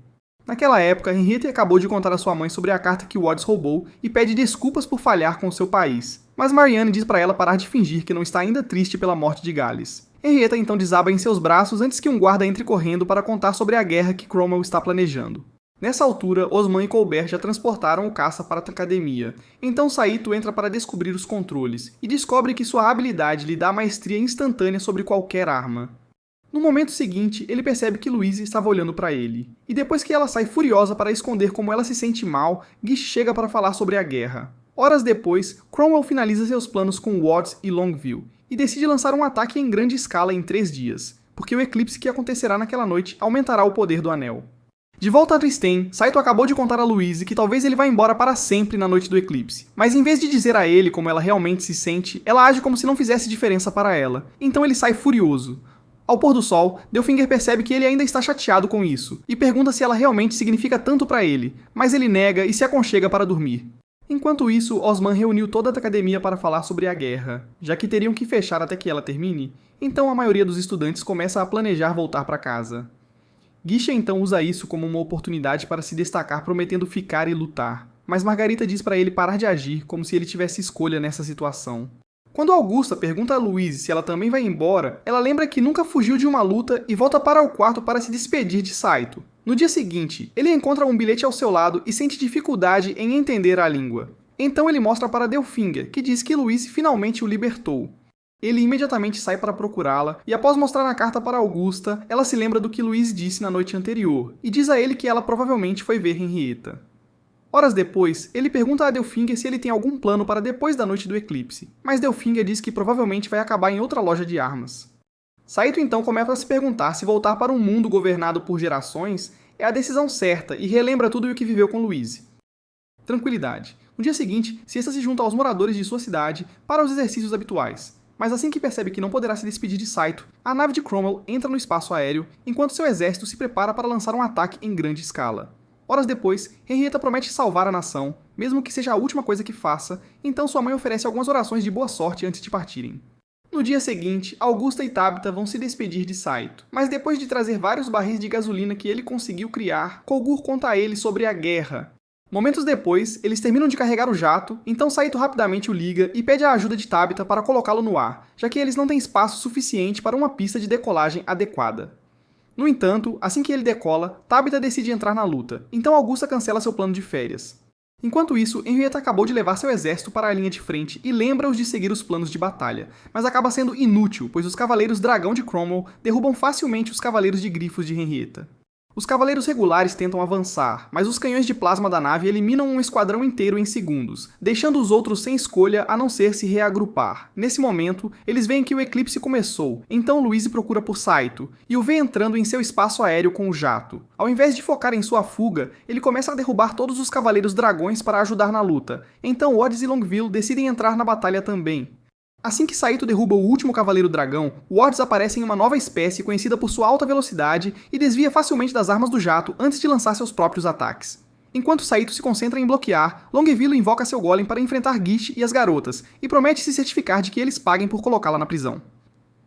Naquela época, Henriette acabou de contar à sua mãe sobre a carta que Wads roubou e pede desculpas por falhar com seu país, mas Marianne diz para ela parar de fingir que não está ainda triste pela morte de Gales. Henrietta então desaba em seus braços antes que um guarda entre correndo para contar sobre a guerra que Cromwell está planejando. Nessa altura, Osman e Colbert já transportaram o caça para a academia, então Saito entra para descobrir os controles, e descobre que sua habilidade lhe dá maestria instantânea sobre qualquer arma. No momento seguinte, ele percebe que Louise estava olhando para ele, e depois que ela sai furiosa para esconder como ela se sente mal, Guiche chega para falar sobre a guerra. Horas depois, Cromwell finaliza seus planos com Wads e Longview, e decide lançar um ataque em grande escala em 3 dias, porque o eclipse que acontecerá naquela noite aumentará o poder do anel. De volta a Tristane, Saito acabou de contar a Louise que talvez ele vá embora para sempre na noite do eclipse, mas em vez de dizer a ele como ela realmente se sente, ela age como se não fizesse diferença para ela, então ele sai furioso. Ao pôr do sol, Delfinger percebe que ele ainda está chateado com isso, e pergunta se ela realmente significa tanto para ele, mas ele nega e se aconchega para dormir. Enquanto isso, Osman reuniu toda a academia para falar sobre a guerra, já que teriam que fechar até que ela termine, então a maioria dos estudantes começa a planejar voltar para casa. Gisha então usa isso como uma oportunidade para se destacar, prometendo ficar e lutar. Mas Margarita diz para ele parar de agir, como se ele tivesse escolha nessa situação. Quando Augusta pergunta a Louise se ela também vai embora, ela lembra que nunca fugiu de uma luta e volta para o quarto para se despedir de Saito. No dia seguinte, ele encontra um bilhete ao seu lado e sente dificuldade em entender a língua. Então ele mostra para Delfinger, que diz que Louise finalmente o libertou. Ele imediatamente sai para procurá-la, e após mostrar a carta para Augusta, ela se lembra do que Louise disse na noite anterior, e diz a ele que ela provavelmente foi ver Henrietta. Horas depois, ele pergunta a Delfinger se ele tem algum plano para depois da noite do eclipse, mas Delfinger diz que provavelmente vai acabar em outra loja de armas. Saito então começa a se perguntar se voltar para um mundo governado por gerações é a decisão certa e relembra tudo o que viveu com Louise. Tranquilidade. No dia seguinte, Siesta se junta aos moradores de sua cidade para os exercícios habituais. Mas assim que percebe que não poderá se despedir de Saito, a nave de Cromwell entra no espaço aéreo, enquanto seu exército se prepara para lançar um ataque em grande escala. Horas depois, Henrietta promete salvar a nação, mesmo que seja a última coisa que faça, então sua mãe oferece algumas orações de boa sorte antes de partirem. No dia seguinte, Augusta e Tabitha vão se despedir de Saito, mas depois de trazer vários barris de gasolina que ele conseguiu criar, Kolgur conta a ele sobre a guerra. Momentos depois, eles terminam de carregar o jato, então Saito rapidamente o liga e pede a ajuda de Tabitha para colocá-lo no ar, já que eles não têm espaço suficiente para uma pista de decolagem adequada. No entanto, assim que ele decola, Tabitha decide entrar na luta, então Augusta cancela seu plano de férias. Enquanto isso, Henrietta acabou de levar seu exército para a linha de frente e lembra-os de seguir os planos de batalha, mas acaba sendo inútil, pois os Cavaleiros Dragão de Cromwell derrubam facilmente os Cavaleiros de Grifos de Henrietta. Os cavaleiros regulares tentam avançar, mas os canhões de plasma da nave eliminam um esquadrão inteiro em segundos, deixando os outros sem escolha a não ser se reagrupar. Nesse momento, eles veem que o eclipse começou, então Louise procura por Saito, e o vê entrando em seu espaço aéreo com o jato. Ao invés de focar em sua fuga, ele começa a derrubar todos os cavaleiros dragões para ajudar na luta, então Odds e Longville decidem entrar na batalha também. Assim que Saito derruba o último Cavaleiro Dragão, Wards aparece em uma nova espécie conhecida por sua alta velocidade e desvia facilmente das armas do jato antes de lançar seus próprios ataques. Enquanto Saito se concentra em bloquear, Longville invoca seu golem para enfrentar Gish e as garotas, e promete se certificar de que eles paguem por colocá-la na prisão.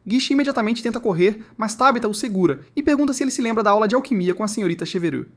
Gish imediatamente tenta correr, mas Tabitha o segura e pergunta se ele se lembra da aula de alquimia com a senhorita Chevreul.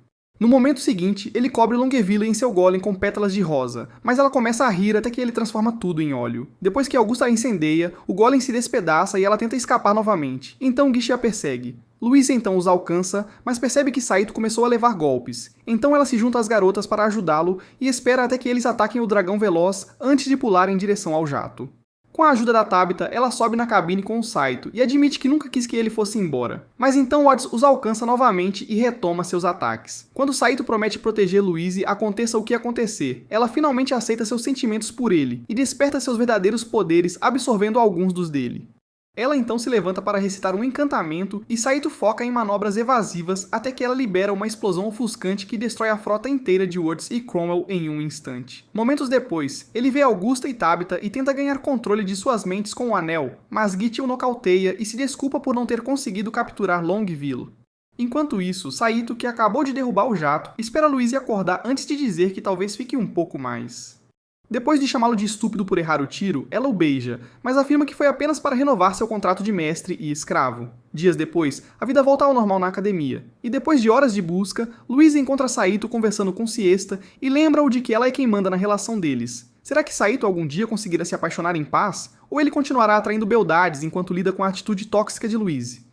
No momento seguinte, ele cobre Longville em seu golem com pétalas de rosa, mas ela começa a rir até que ele transforma tudo em óleo. Depois que Augusta a incendeia, o golem se despedaça e ela tenta escapar novamente, então Gish a persegue. Louise então os alcança, mas percebe que Saito começou a levar golpes, então ela se junta às garotas para ajudá-lo e espera até que eles ataquem o dragão veloz antes de pular em direção ao jato. Com a ajuda da Tabitha, ela sobe na cabine com o Saito e admite que nunca quis que ele fosse embora. Mas então Odds os alcança novamente e retoma seus ataques. Quando Saito promete proteger Louise, aconteça o que acontecer, ela finalmente aceita seus sentimentos por ele e desperta seus verdadeiros poderes, absorvendo alguns dos dele. Ela então se levanta para recitar um encantamento e Saito foca em manobras evasivas até que ela libera uma explosão ofuscante que destrói a frota inteira de Wards e Cromwell em um instante. Momentos depois, ele vê Augusta e Tabitha e tenta ganhar controle de suas mentes com o anel, mas Git o nocauteia e se desculpa por não ter conseguido capturar Longville. Enquanto isso, Saito, que acabou de derrubar o jato, espera Louise acordar antes de dizer que talvez fique um pouco mais. Depois de chamá-lo de estúpido por errar o tiro, ela o beija, mas afirma que foi apenas para renovar seu contrato de mestre e escravo. Dias depois, a vida volta ao normal na academia, e depois de horas de busca, Louise encontra Saito conversando com Siesta e lembra-o de que ela é quem manda na relação deles. Será que Saito algum dia conseguirá se apaixonar em paz, ou ele continuará atraindo beldades enquanto lida com a atitude tóxica de Louise?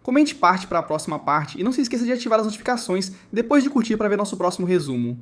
Comente parte para a próxima parte e não se esqueça de ativar as notificações depois de curtir para ver nosso próximo resumo.